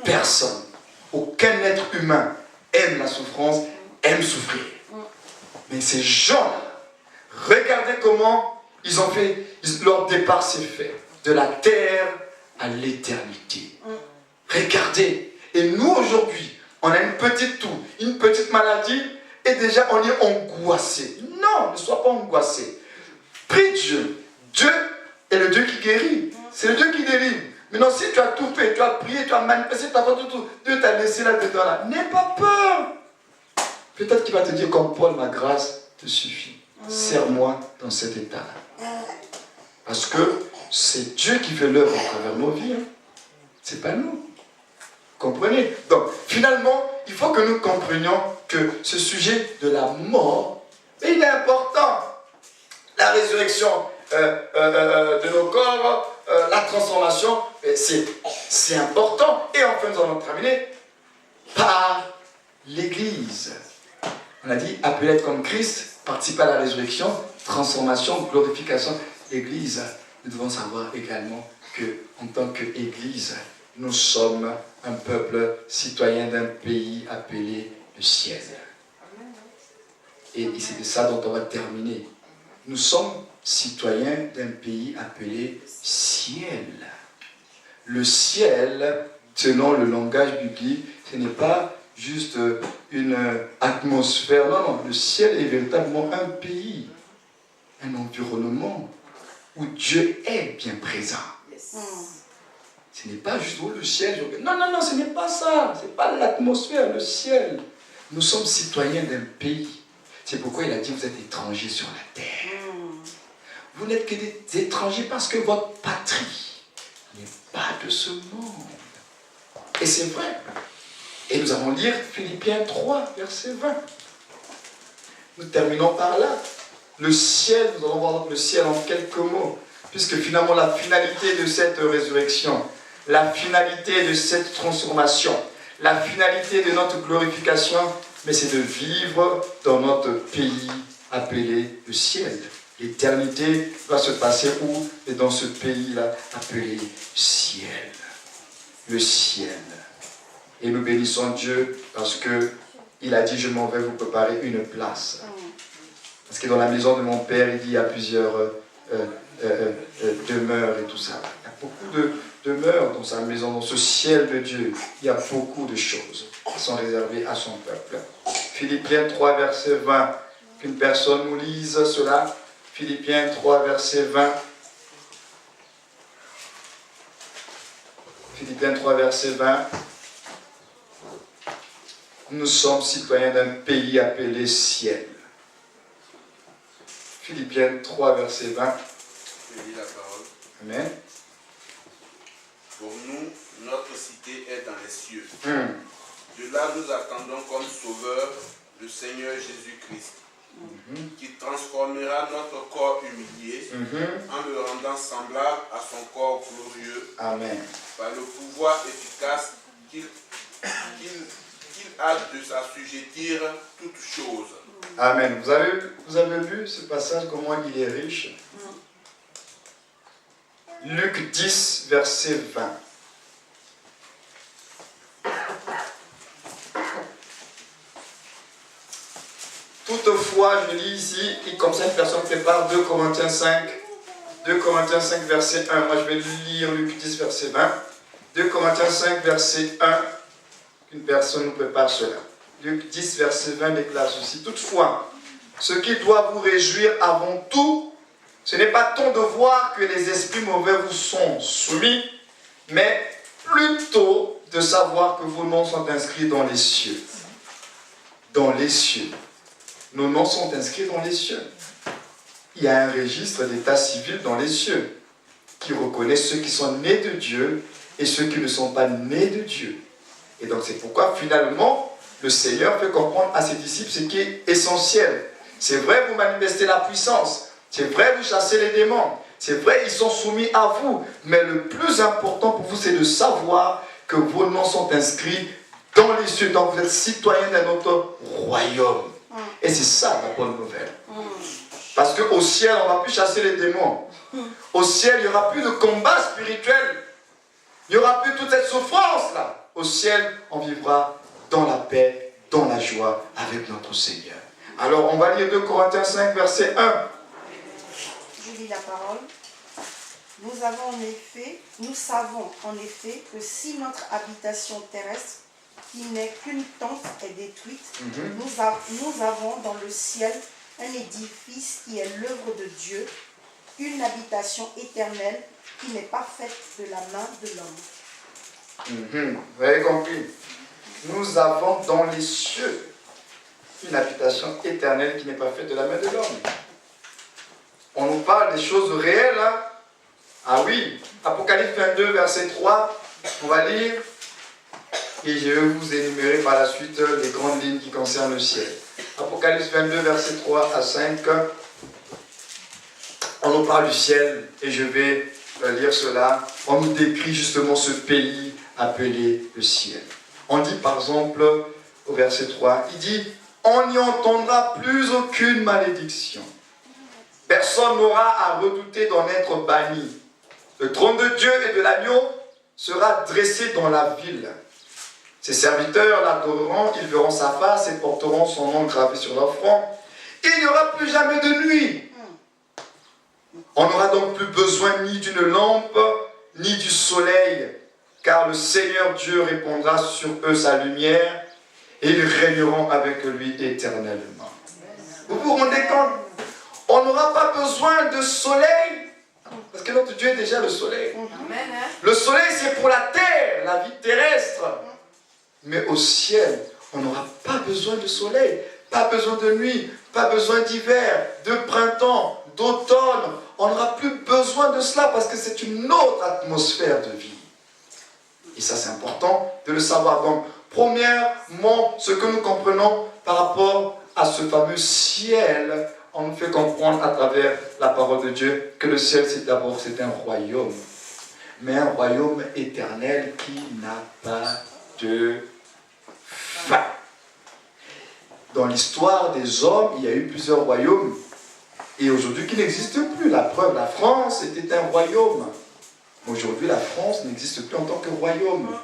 Personne. Aucun être humain aime la souffrance, aime souffrir. Mais ces gens-là, regardez comment ils ont fait, leur départ s'est fait. De la terre à l'éternité. Regardez. Et nous aujourd'hui, on a une petite toux, une petite maladie, et déjà on est angoissé. Non, ne sois pas angoissé. Prie Dieu. Dieu est le Dieu qui guérit. C'est le Dieu qui délivre. Maintenant, si tu as tout fait, tu as prié, tu as manifesté ta foi, tout, Dieu t'a laissé là-dedans. N'aie pas peur. Peut-être qu'il va te dire comme Paul, ma grâce te suffit. Serre-moi dans cet état-là. Parce que c'est Dieu qui fait l'œuvre à travers nos vies. Hein. C'est pas nous. Comprenez? Donc, finalement, il faut que nous comprenions que ce sujet de la mort, il est important. La résurrection de nos corps, la transformation, c'est important. Et enfin, nous allons terminer par l'Église. On a dit, appelé à être comme Christ, participer à la résurrection, transformation, glorification. L'Église, nous devons savoir également qu'en tant qu'Église, nous sommes un peuple citoyen d'un pays appelé le ciel. Et c'est de ça dont on va terminer. Nous sommes citoyens d'un pays appelé ciel. Le ciel, selon le langage biblique, ce n'est pas juste une atmosphère. Non, non, le ciel est véritablement un pays, un environnement où Dieu est bien présent. Ce n'est pas juste le ciel. Non, non, non, ce n'est pas ça. Ce n'est pas l'atmosphère, le ciel. Nous sommes citoyens d'un pays. C'est pourquoi il a dit, vous êtes étrangers sur la terre. Vous n'êtes que des étrangers parce que votre patrie n'est pas de ce monde. Et c'est vrai. Et nous allons lire Philippiens 3, verset 20. Nous terminons par là. Le ciel, nous allons voir donc le ciel en quelques mots. Puisque finalement la finalité de cette résurrection, la finalité de cette transformation, la finalité de notre glorification, mais c'est de vivre dans notre pays appelé le ciel. L'éternité va se passer où? Et dans ce pays-là appelé ciel. Le ciel. Et nous bénissons Dieu parce qu'il a dit, je m'en vais vous préparer une place. Parce que dans la maison de mon Père, il dit, il y a plusieurs demeures et tout ça. Il y a beaucoup de demeures dans sa maison, dans ce ciel de Dieu. Il y a beaucoup de choses qui sont réservées à son peuple. Philippiens 3, verset 20. Qu'une personne nous lise cela. Philippiens 3, verset 20. Philippiens 3, verset 20. Nous sommes citoyens d'un pays appelé ciel. Philippiens 3, verset 20. Je lis la parole. Amen. Pour nous, notre cité est dans les cieux. De là, nous attendons comme sauveur le Seigneur Jésus-Christ, qui transformera notre corps humilié en le rendant semblable à son corps glorieux. Amen. Par le pouvoir efficace qu'il a de s'assujettir toutes choses. Amen. Vous avez vu ce passage, comment il est riche? Luc 10, verset 20. Toutefois, je lis ici, et comme ça une personne prépare 2 Corinthiens 5, 2 Corinthiens 5, verset 1. Moi, je vais lire Luc 10, verset 20. 2 Corinthiens 5, verset 1. Une personne nous prépare cela. Luc 10, verset 20 déclare ceci. Toutefois, ce qui doit vous réjouir avant tout, ce n'est pas tant de voir que les esprits mauvais vous sont soumis, mais plutôt de savoir que vos noms sont inscrits dans les cieux. Dans les cieux. Nos noms sont inscrits dans les cieux. Il y a un registre d'état civil dans les cieux qui reconnaît ceux qui sont nés de Dieu et ceux qui ne sont pas nés de Dieu. Et donc c'est pourquoi finalement le Seigneur fait comprendre à ses disciples ce qui est essentiel. C'est vrai, vous manifestez la puissance. C'est vrai, vous chassez les démons. C'est vrai, ils sont soumis à vous. Mais le plus important pour vous, c'est de savoir que vos noms sont inscrits dans les cieux. Donc vous êtes citoyens d'un autre royaume. Et c'est ça la bonne nouvelle. Parce qu'au ciel, on ne va plus chasser les démons. Au ciel, il n'y aura plus de combat spirituel. Il n'y aura plus toute cette souffrance-là. Au ciel, on vivra dans la paix, dans la joie avec notre Seigneur. Alors, on va lire 2 Corinthiens 5, verset 1. Je lis la parole. Nous savons en effet que si notre habitation terrestre, qui n'est qu'une tente, est détruite, nous avons dans le ciel un édifice qui est l'œuvre de Dieu, une habitation éternelle qui n'est pas faite de la main de l'homme. Vous avez compris? Nous avons dans les cieux une habitation éternelle qui n'est pas faite de la main de l'homme. On nous parle des choses réelles. Hein? Ah oui, Apocalypse 22, verset 3, on va lire. Et je vais vous énumérer par la suite les grandes lignes qui concernent le ciel. Apocalypse 22, verset 3 à 5. On nous parle du ciel et je vais lire cela. On nous décrit justement ce pays appelé le ciel. On dit par exemple au verset 3, il dit « On n'y entendra plus aucune malédiction. Personne n'aura à redouter d'en être banni. Le trône de Dieu et de l'agneau sera dressé dans la ville. Ses serviteurs l'adoreront, ils verront sa face et porteront son nom gravé sur leur front. Il n'y aura plus jamais de nuit. On n'aura donc plus besoin ni d'une lampe, ni du soleil, car le Seigneur Dieu répandra sur eux sa lumière, et ils régneront avec lui éternellement. » Vous vous rendez compte? On n'aura pas besoin de soleil, parce que notre Dieu est déjà le soleil. Le soleil, c'est pour la terre, la vie terrestre. Mais au ciel, on n'aura pas besoin de soleil, pas besoin de nuit, pas besoin d'hiver, de printemps, d'automne. On n'aura plus besoin de cela parce que c'est une autre atmosphère de vie. Et ça, c'est important de le savoir. Donc, premièrement, ce que nous comprenons par rapport à ce fameux ciel, on nous fait comprendre à travers la parole de Dieu que le ciel, c'est d'abord, c'est un royaume. Mais un royaume éternel qui n'a pas de fin. Dans l'histoire des hommes, il y a eu plusieurs royaumes. Et aujourd'hui, qui n'existent plus. La preuve, la France était un royaume. Aujourd'hui, la France n'existe plus en tant que royaume.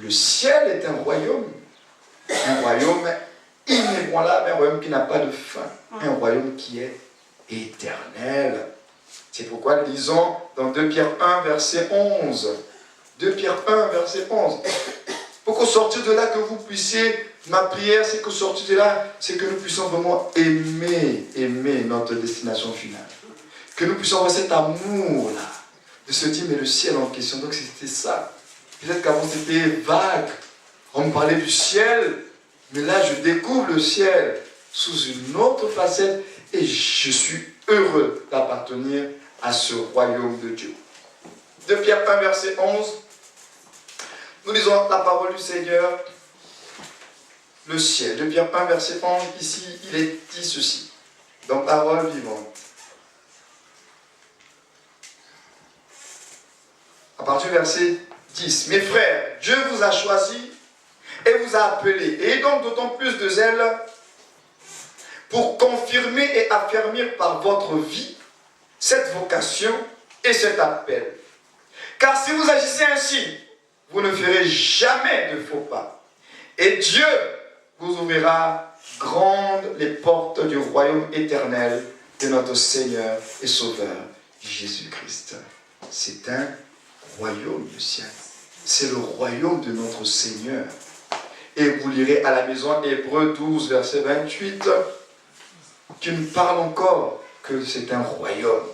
Le ciel est un royaume. Un royaume inébranlable, un royaume qui n'a pas de fin. Un royaume qui est éternel. C'est pourquoi nous lisons dans 2 Pierre 1, verset 11. 2 Pierre 1, verset 11. Pour qu'au sortir de là, que vous puissiez, ma prière, c'est qu'au sortir de là, c'est que nous puissions vraiment aimer notre destination finale. Que nous puissions avoir cet amour-là, de se dire, mais le ciel en question, donc c'était ça. Peut-être qu'avant c'était vague, on me parlait du ciel, mais là je découvre le ciel sous une autre facette et je suis heureux d'appartenir à ce royaume de Dieu. 2 Pierre 1, verset 11. Nous lisons la parole du Seigneur, le ciel. 2 Pierre 1, verset 11, ici, il est dit ceci, dans parole vivante. À partir du verset 10, « Mes frères, Dieu vous a choisis et vous a appelés, et donc d'autant plus de zèle pour confirmer et affermir par votre vie cette vocation et cet appel. Car si vous agissez ainsi, vous ne ferez jamais de faux pas. Et Dieu vous ouvrira grandes les portes du royaume éternel de notre Seigneur et Sauveur Jésus-Christ. » C'est un royaume du ciel. C'est le royaume de notre Seigneur. Et vous lirez à la maison Hébreux 12, verset 28, qui nous parle encore que c'est un royaume.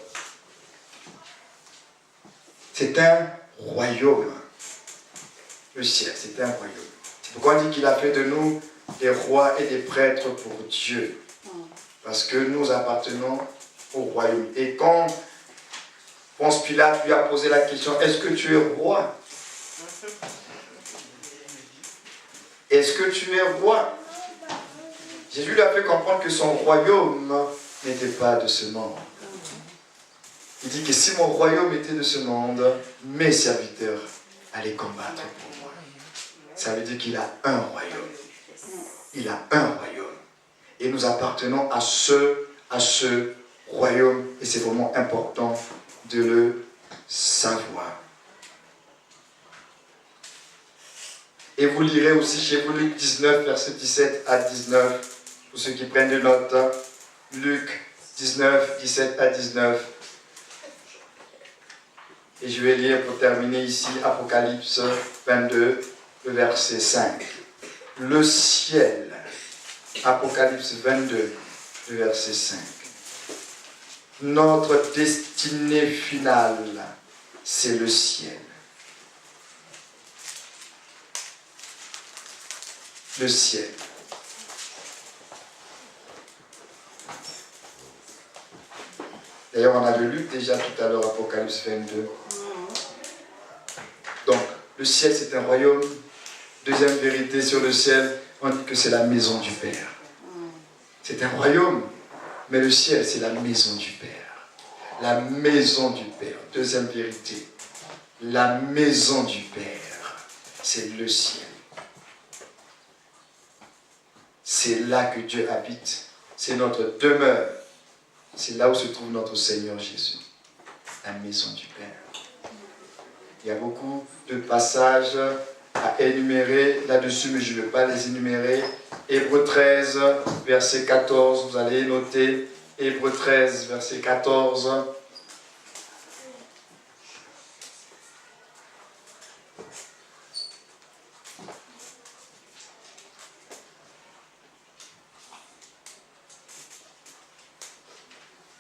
C'est un royaume. Le ciel, c'est un royaume. C'est pourquoi on dit qu'il a fait de nous des rois et des prêtres pour Dieu. Parce que nous appartenons au royaume. Et quand Ponce Pilate lui a posé la question, est-ce que tu es roi? Est-ce que tu es roi? Jésus lui a fait comprendre que son royaume n'était pas de ce monde. Il dit que si mon royaume était de ce monde, mes serviteurs allaient combattre pour moi. Ça veut dire qu'il a un royaume. Il a un royaume. Et nous appartenons à ce royaume. Et c'est vraiment important de le savoir. Et vous lirez aussi chez vous Luc 19, verset 17 à 19. Pour ceux qui prennent des notes. Luc 19, 17 à 19. Et je vais lire pour terminer ici Apocalypse 22, le verset 5. Le ciel. Apocalypse 22, le verset 5. Notre destinée finale, c'est le ciel. Le ciel. D'ailleurs, on a lu déjà tout à l'heure, Apocalypse 22. Donc, le ciel, c'est un royaume. Deuxième vérité sur le ciel, on dit que c'est la maison du Père. C'est un royaume, mais le ciel, c'est la maison du Père. La maison du Père. Deuxième vérité. La maison du Père, c'est le ciel. C'est là que Dieu habite. C'est notre demeure. C'est là où se trouve notre Seigneur Jésus. La maison du Père. Il y a beaucoup de passages à énumérer là-dessus, mais je ne vais pas les énumérer. Hébreux 13, verset 14, vous allez noter. Hébreux 13, verset 14.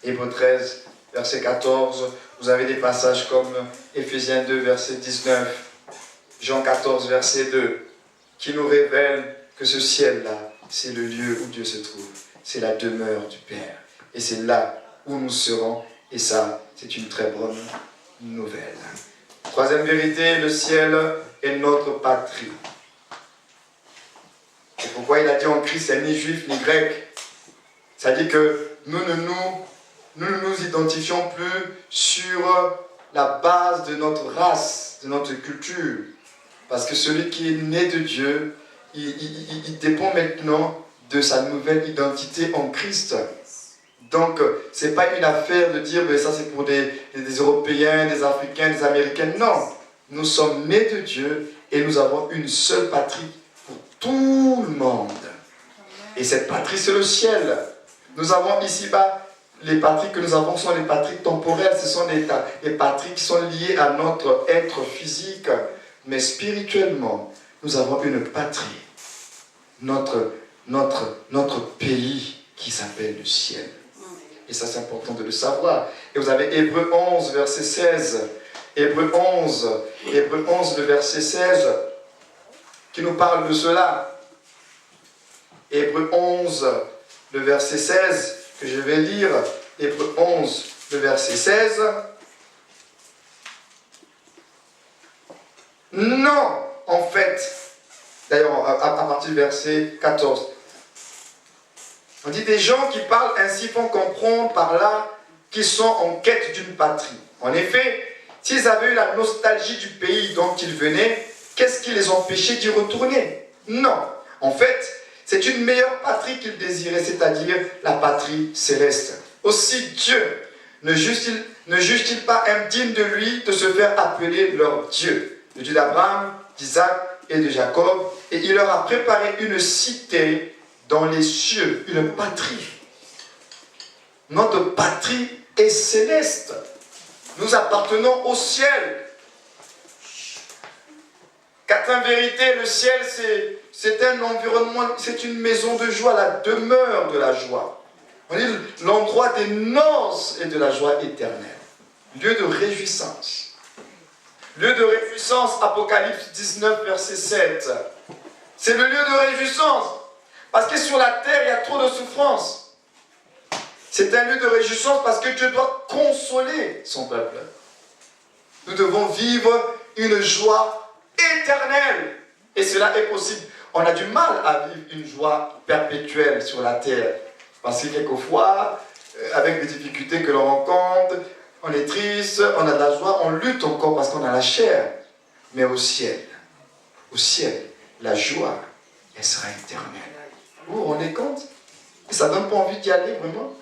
Hébreux 13, verset 14. Vous avez des passages comme Éphésiens 2, verset 19. Jean 14, verset 2, qui nous révèle que ce ciel-là, c'est le lieu où Dieu se trouve. C'est la demeure du Père. Et c'est là où nous serons. Et ça, c'est une très bonne nouvelle. Troisième vérité, le ciel est notre patrie. C'est pourquoi il a dit en Christ, c'est ni juif ni grec. Ça dit que nous ne nous identifions plus sur la base de notre race, de notre culture. Parce que celui qui est né de Dieu, il dépend maintenant de sa nouvelle identité en Christ. Donc, ce n'est pas une affaire de dire, mais ça c'est pour des Européens, des Africains, des Américains. Non, nous sommes nés de Dieu et nous avons une seule patrie pour tout le monde. Et cette patrie, c'est le ciel. Nous avons ici-bas, les patries que nous avons sont les patries temporelles. Ce sont les patries qui sont liées à notre être physique. Mais spirituellement, nous avons une patrie, notre pays qui s'appelle le ciel. Et ça, c'est important de le savoir. Et vous avez Hébreux 11, verset 16. Hébreux 11, le verset 16, qui nous parle de cela. Hébreux 11, le verset 16, que je vais lire. Hébreux 11, le verset 16. Non, en fait, d'ailleurs, à partir du verset 14, on dit des gens qui parlent ainsi font comprendre par là qu'ils sont en quête d'une patrie. En effet, s'ils avaient eu la nostalgie du pays dont ils venaient, qu'est-ce qui les empêchait d'y retourner? Non, en fait, c'est une meilleure patrie qu'ils désiraient, c'est-à-dire la patrie céleste. Aussi Dieu ne juge-t-il pas indigne de lui de se faire appeler leur Dieu? Le Dieu d'Abraham, d'Isaac et de Jacob, et il leur a préparé une cité dans les cieux, une patrie. Notre patrie est céleste. Nous appartenons au ciel. Quatrième vérité, le ciel, c'est un environnement, c'est une maison de joie, la demeure de la joie. On dit l'endroit des noces et de la joie éternelle. Lieu de réjouissance. Lieu de réjouissance, Apocalypse 19, verset 7. C'est le lieu de réjouissance. Parce que sur la terre, il y a trop de souffrance. C'est un lieu de réjouissance parce que Dieu doit consoler son peuple. Nous devons vivre une joie éternelle. Et cela est possible. On a du mal à vivre une joie perpétuelle sur la terre. Parce que quelquefois, avec les difficultés que l'on rencontre, on est triste, on a de la joie, on lutte encore parce qu'on a la chair. Mais au ciel, la joie, elle sera éternelle. Vous vous rendez compte? Et ça ne donne pas envie d'y aller, vraiment.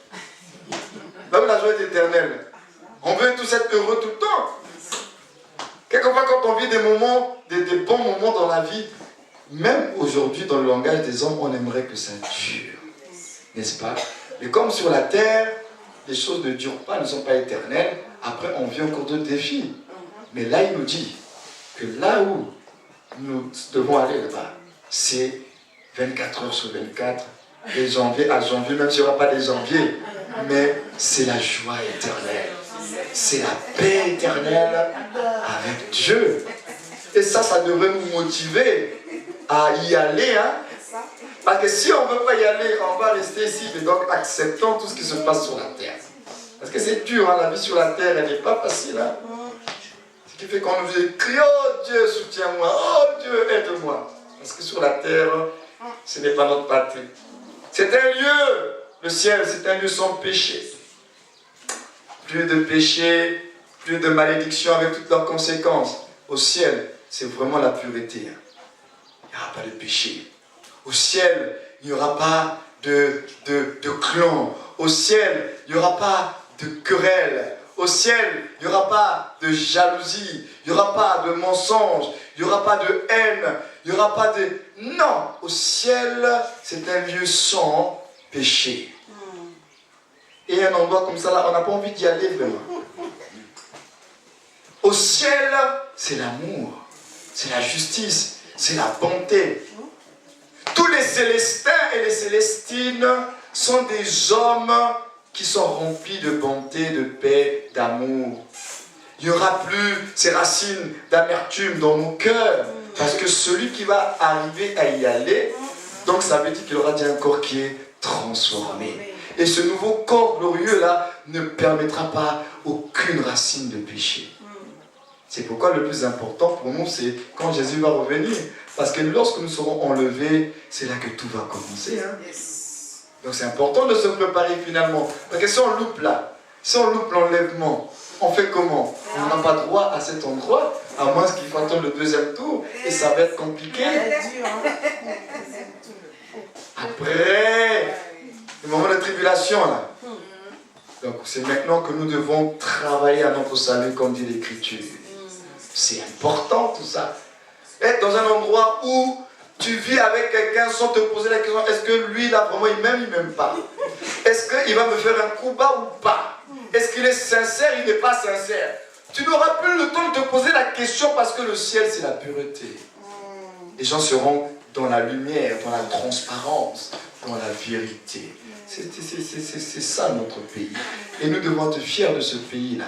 Là où la joie est éternelle. On veut tous être heureux tout le temps. Quelquefois, quand on vit des moments, des bons moments dans la vie, même aujourd'hui, dans le langage des hommes, on aimerait que ça dure. N'est-ce pas? Mais comme sur la terre, les choses ne durent pas, ne sont pas éternelles. Après, on vit encore d'autres défis. Mais là, il nous dit que là où nous devons aller là-bas, c'est 24 heures sur 24, de janvier à janvier, même s'il n'y aura pas de janvier, mais c'est la joie éternelle. C'est la paix éternelle avec Dieu. Et ça devrait nous motiver à y aller, hein? Parce que si on ne veut pas y aller, on va rester ici. Et donc, acceptons tout ce qui se passe sur la terre. Parce que c'est dur, hein, la vie sur la terre, elle n'est pas facile. Hein. Ce qui fait qu'on nous crie, oh Dieu, soutiens-moi, oh Dieu, aide-moi. Parce que sur la terre, ce n'est pas notre patrie. C'est un lieu, le ciel, c'est un lieu sans péché. Plus de péché, plus de malédiction avec toutes leurs conséquences. Au ciel, c'est vraiment la pureté. Il n'y aura pas de péché. Au ciel, il n'y aura pas de clan. Au ciel, il n'y aura pas de querelle. Au ciel, il n'y aura pas de jalousie. Il n'y aura pas de mensonge. Il n'y aura pas de haine. Il n'y aura pas de... Non, au ciel, c'est un lieu sans péché. Et un endroit comme ça, là, on n'a pas envie d'y aller vraiment. Au ciel, c'est l'amour, c'est la justice, c'est la bonté. Tous les Célestins et les Célestines sont des hommes qui sont remplis de bonté, de paix, d'amour. Il n'y aura plus ces racines d'amertume dans nos cœurs, parce que celui qui va arriver à y aller, donc ça veut dire qu'il aura déjà un corps qui est transformé. Et ce nouveau corps glorieux-là ne permettra pas aucune racine de péché. C'est pourquoi le plus important pour nous, c'est quand Jésus va revenir. Parce que lorsque nous serons enlevés, c'est là que tout va commencer. Hein? Donc c'est important de se préparer finalement. Parce que si on loupe là, si on loupe l'enlèvement, on fait comment? On n'a pas droit à cet endroit, à moins qu'il faut attendre le deuxième tour, et ça va être compliqué. Après le moment de tribulation là. Donc c'est maintenant que nous devons travailler à notre salut, comme dit l'Écriture. C'est important tout ça. Être dans un endroit où tu vis avec quelqu'un sans te poser la question, est-ce que lui là vraiment il m'aime pas? Est-ce qu'il va me faire un coup bas ou pas? Est-ce qu'il est sincère, il n'est pas sincère? Tu n'auras plus le temps de te poser la question parce que le ciel c'est la pureté. Les gens seront dans la lumière, dans la transparence, dans la vérité. C'est ça notre pays. Et nous devons être fiers de ce pays-là.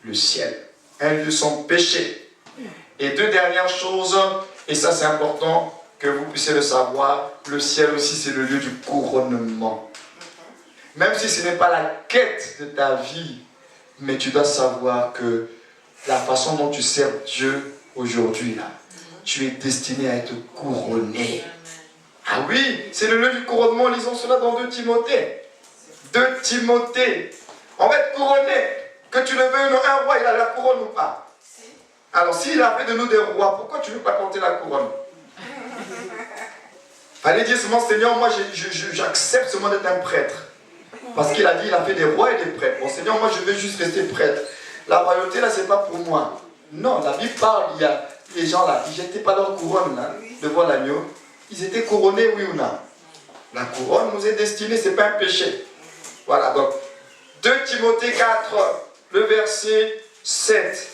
Le ciel. Un lieu sans péché. Et deux dernières choses, et ça c'est important que vous puissiez le savoir, le ciel aussi c'est le lieu du couronnement. Même si ce n'est pas la quête de ta vie, mais tu dois savoir que la façon dont tu sers Dieu aujourd'hui, là, tu es destiné à être couronné. Ah oui, c'est le lieu du couronnement, lisons cela dans 2 Timothée. 2 Timothée. On va être couronné. Que tu le veuilles ou non, un roi, il a la couronne ou pas? Alors s'il a fait de nous des rois, pourquoi tu ne veux pas porter la couronne? Fallait dire seulement, Seigneur, moi j'accepte seulement d'être un prêtre. Parce qu'il a dit, il a fait des rois et des prêtres. Bon Seigneur, moi je veux juste rester prêtre. La royauté là, c'est pas pour moi. Non, la Bible parle, il y a les gens là, ils jetaient pas leur couronne là, devant l'agneau. Ils étaient couronnés, oui ou non? La couronne nous est destinée, c'est pas un péché. Voilà, donc 2 Timothée 4, le verset 7.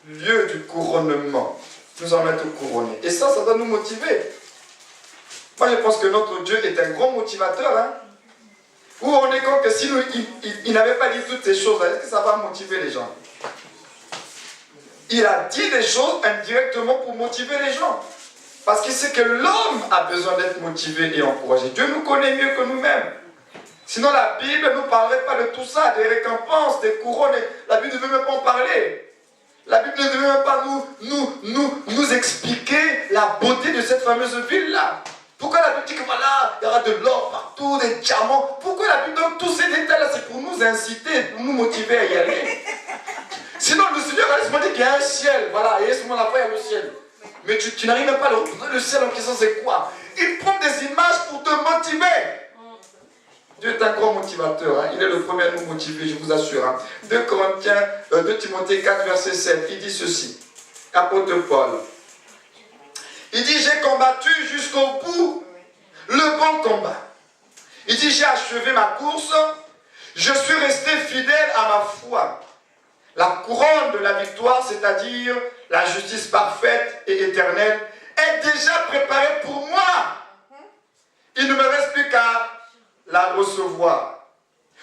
Lieu du couronnement. Nous allons être couronnés. Et ça doit nous motiver. Moi, je pense que notre Dieu est un grand motivateur. Hein? Où on est compte que si nous, il n'avait pas dit toutes ces choses, est-ce que ça va motiver les gens? Il a dit des choses indirectement pour motiver les gens. Parce qu'il sait que l'homme a besoin d'être motivé et encouragé. Dieu nous connaît mieux que nous-mêmes. Sinon la Bible ne nous parlerait pas de tout ça, des récompenses, des couronnes. La Bible ne veut même pas en parler. La Bible ne veut même pas nous expliquer la beauté de cette fameuse ville-là. Pourquoi la Bible dit que voilà, il y aura de l'or partout, des diamants? Pourquoi la Bible donne tous ces détails-là? C'est pour nous inciter, pour nous motiver à y aller. Sinon le Seigneur a laissé dire qu'il y a un ciel. Voilà, et ce moment-là, il y a le ciel. Mais tu n'arrives même pas à le ciel en question, c'est quoi? Il prend des images pour te motiver. Dieu est un grand motivateur, hein. Il est le premier à nous motiver, je vous assure. Hein. 2 Timothée 4, verset 7, il dit ceci, apôtre Paul. Il dit, j'ai combattu jusqu'au bout le bon combat. Il dit, j'ai achevé ma course, je suis resté fidèle à ma foi. La couronne de la victoire, c'est-à-dire la justice parfaite et éternelle, est déjà préparée pour moi. Il ne me reste plus qu'à la recevoir.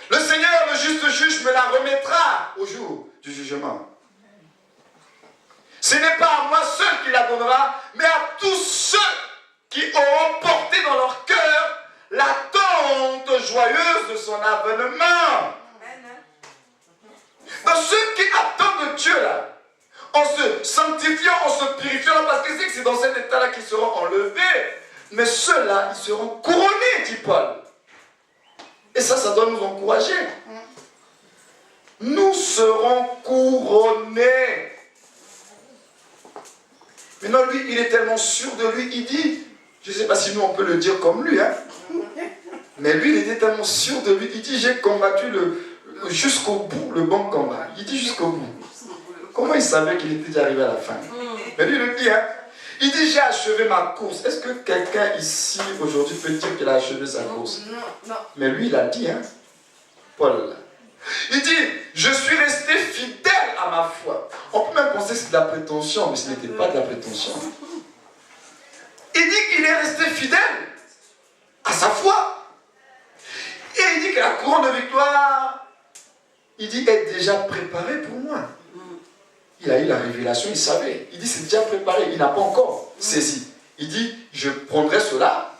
Le Seigneur, le juste juge, me la remettra au jour du jugement. Ce n'est pas à moi seul qu'il la donnera, mais à tous ceux qui auront porté dans leur cœur l'attente joyeuse de son avènement. Donc ceux qui attendent Dieu là, en se sanctifiant, en se purifiant, parce que c'est dans cet état-là qu'ils seront enlevés, mais ceux-là, ils seront couronnés, dit Paul. Et ça doit nous encourager. Nous serons couronnés. Maintenant, lui, il est tellement sûr de lui, il dit, je ne sais pas si nous on peut le dire comme lui, hein, mais lui, il était tellement sûr de lui, il dit, j'ai combattu jusqu'au bout, le bon combat. Il dit jusqu'au bout. Comment il savait qu'il était déjà arrivé à la fin? Mais lui, il le dit, hein. Il dit, j'ai achevé ma course. Est-ce que quelqu'un ici, aujourd'hui, peut dire qu'il a achevé sa course? Non. Mais lui, il a dit, hein, Paul. Il dit, je suis resté fidèle à ma foi. On peut même penser que c'est de la prétention, mais ce n'était pas de la prétention. Il dit qu'il est resté fidèle à sa foi. Et il dit que la couronne de victoire, il dit, est déjà préparée pour moi. Il a eu la révélation, il savait. Il dit, c'est déjà préparé, il n'a pas encore saisi. Il dit, je prendrai cela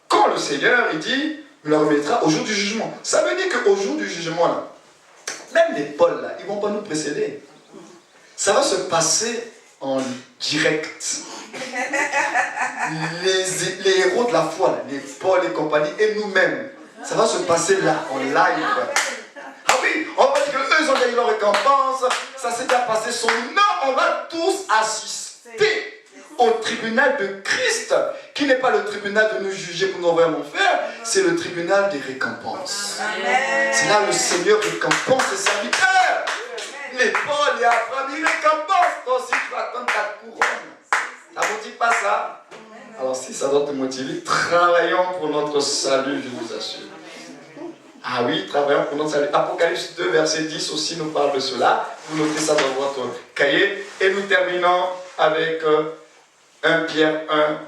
quand le Seigneur, il dit, me le remettra au jour du jugement. Ça veut dire qu'au jour du jugement, là, même les Pauls, là, ils ne vont pas nous précéder. Ça va se passer en direct. Les héros de la foi, là, les Paul et compagnie, et nous-mêmes, ça va se passer là, en live. Ah oui, on va dire qu'eux, ils ont gagné leur récompense, ça s'est déjà passé son nom, on va tous assister au tribunal de Christ, qui n'est pas le tribunal de nous juger pour nous envoyer en enfer, c'est le tribunal des récompenses. C'est là le Seigneur récompense ses serviteurs. Les Paul et Abraham, ils récompensent. Toi aussi, tu vas attendre ta couronne. Ça ne motive pas ça? Alors si ça doit te motiver, travaillons pour notre salut, je vous assure. Ah oui, travaillons pour notre salut. Apocalypse 2, verset 10 aussi nous parle de cela. Vous notez ça dans votre cahier. Et nous terminons avec 1 Pierre 1,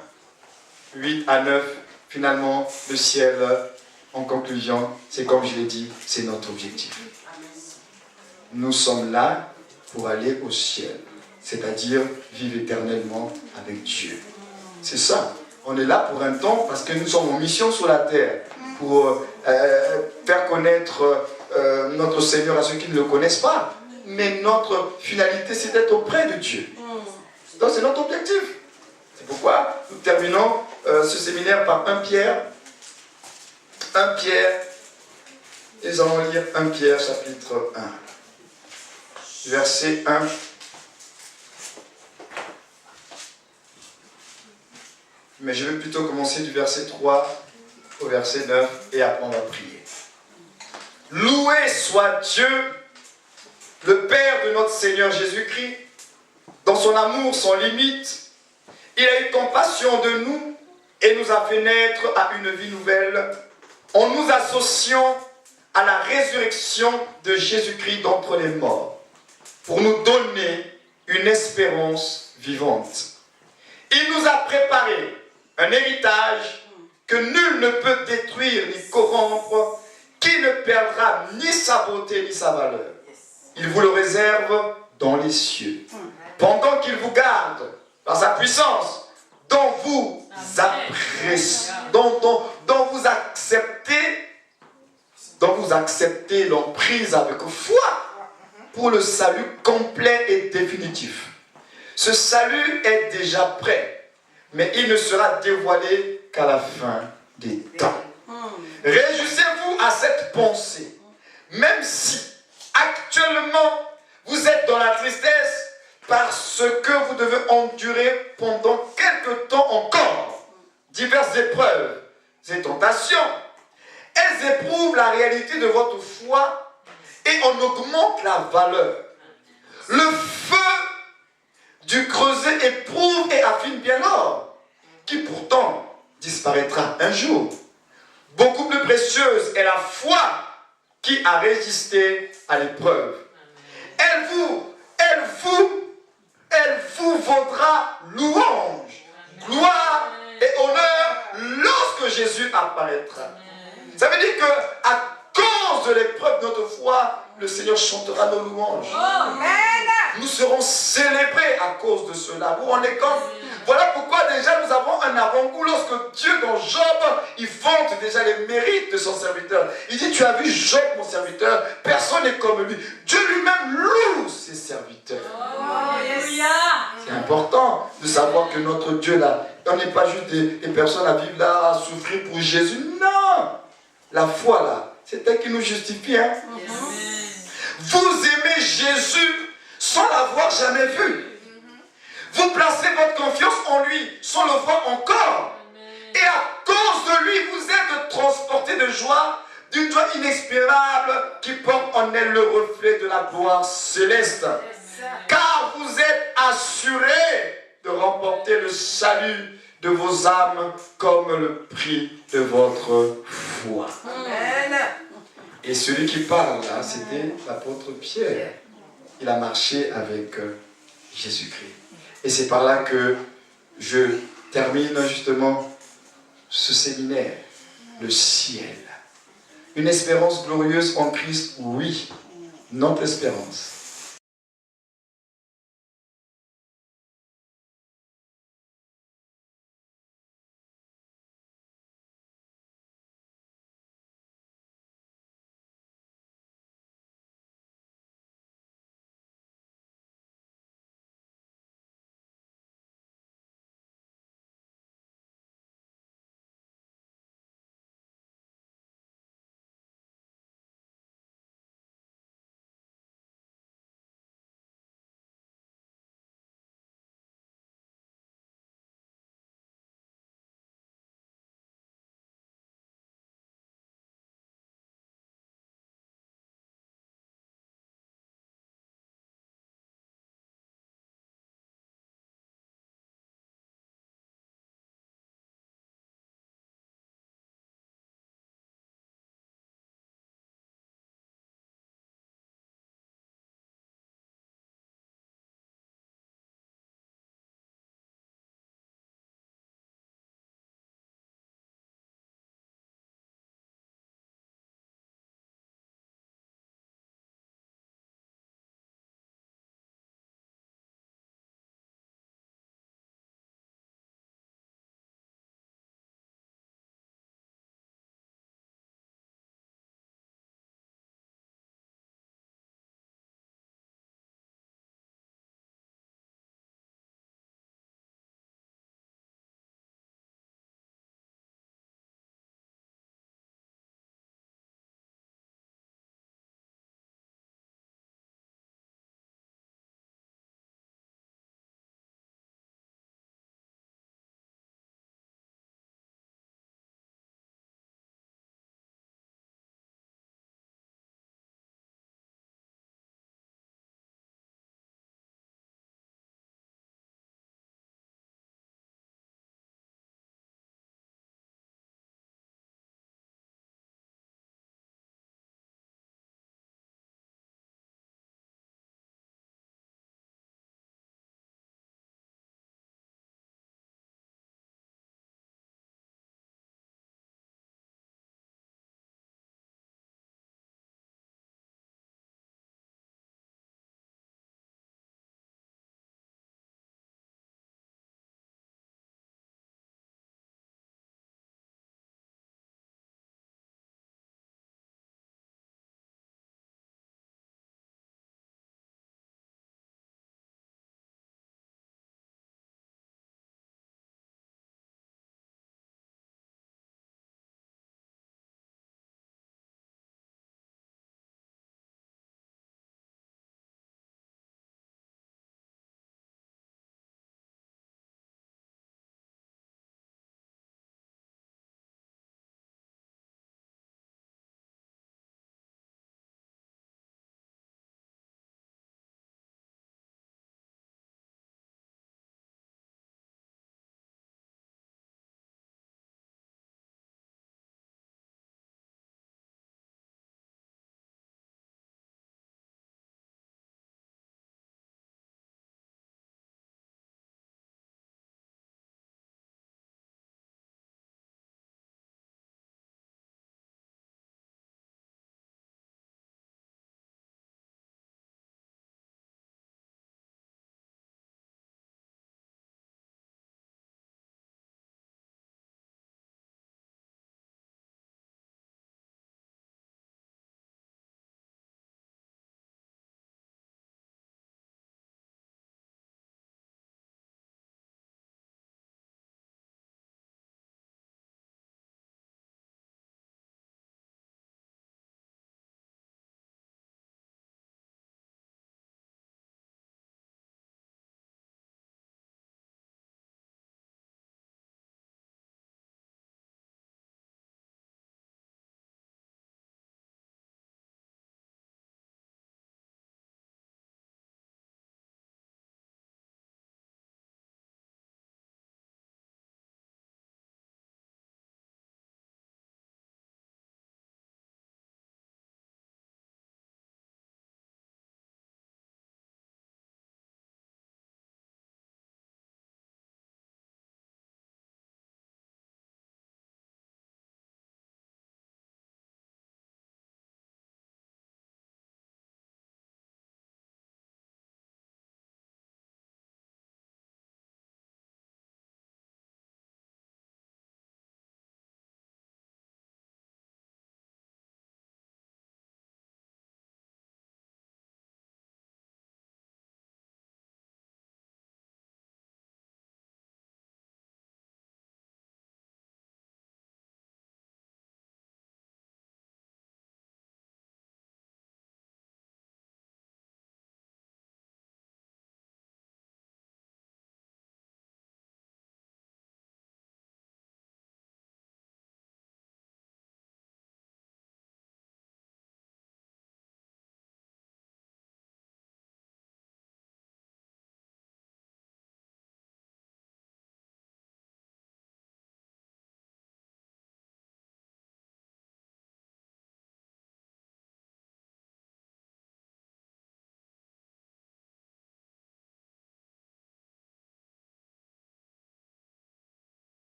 8 à 9. Finalement, le ciel, en conclusion, c'est comme je l'ai dit, c'est notre objectif. Nous sommes là pour aller au ciel, c'est-à-dire vivre éternellement avec Dieu. C'est ça. On est là pour un temps parce que nous sommes en mission sur la terre pour faire connaître notre Seigneur à ceux qui ne le connaissent pas. Mais notre finalité, c'est d'être auprès de Dieu. Donc c'est notre objectif. C'est pourquoi nous terminons ce séminaire par 1 Pierre. 1 Pierre, et nous allons lire 1 Pierre chapitre 1. Verset 1. Mais je vais plutôt commencer du verset 3 au verset 9 et après on va prier. Loué soit Dieu, le Père de notre Seigneur Jésus-Christ, dans son amour sans limite. Il a eu compassion de nous et nous a fait naître à une vie nouvelle en nous associant à la résurrection de Jésus-Christ d'entre les morts, pour nous donner une espérance vivante. Il nous a préparé un héritage que nul ne peut détruire ni corrompre, qui ne perdra ni sa beauté ni sa valeur. Il vous le réserve dans les cieux, pendant qu'il vous garde par sa puissance, dont vous acceptez l'emprise avec foi pour le salut complet et définitif. Ce salut est déjà prêt, mais il ne sera dévoilé qu'à la fin des temps. Réjouissez-vous à cette pensée, même si actuellement vous êtes dans la tristesse, parce que vous devez endurer pendant quelque temps encore diverses épreuves et tentations. Elles éprouvent la réalité de votre foi et en augmentent la valeur. Le feu du creuset éprouve et affine bien l'or, qui pourtant disparaîtra un jour. Beaucoup plus précieuse est la foi qui a résisté à l'épreuve. Elle vous vaudra louange, gloire et honneur lorsque Jésus apparaîtra. Ça veut dire qu'à cause de l'épreuve de notre foi, le Seigneur chantera nos louanges. Nous serons célébrés à cause de cela. Vous vous rendez compte? Voilà pourquoi déjà nous avons un avant-goût lorsque Dieu dans Job, il vante déjà les mérites de son serviteur. Il dit, tu as vu Job mon serviteur, personne n'est comme lui. Dieu lui-même loue ses serviteurs. C'est important de savoir que notre Dieu là, on n'est pas juste des personnes à vivre là, à souffrir pour Jésus. Non! La foi là, c'est elle qui nous justifie. Hein? Vous aimez Jésus sans l'avoir jamais vu. Vous placez votre confiance en lui sans le voir encore. Et à cause de lui, vous êtes transportés de joie, d'une joie inexprimable qui porte en elle le reflet de la gloire céleste. Car vous êtes assurés de remporter le salut de vos âmes comme le prix de votre foi. Amen. Et celui qui parle là, c'était l'apôtre Pierre. Il a marché avec Jésus-Christ. Et c'est par là que je termine justement ce séminaire. Le ciel. Une espérance glorieuse en Christ, oui. Notre espérance.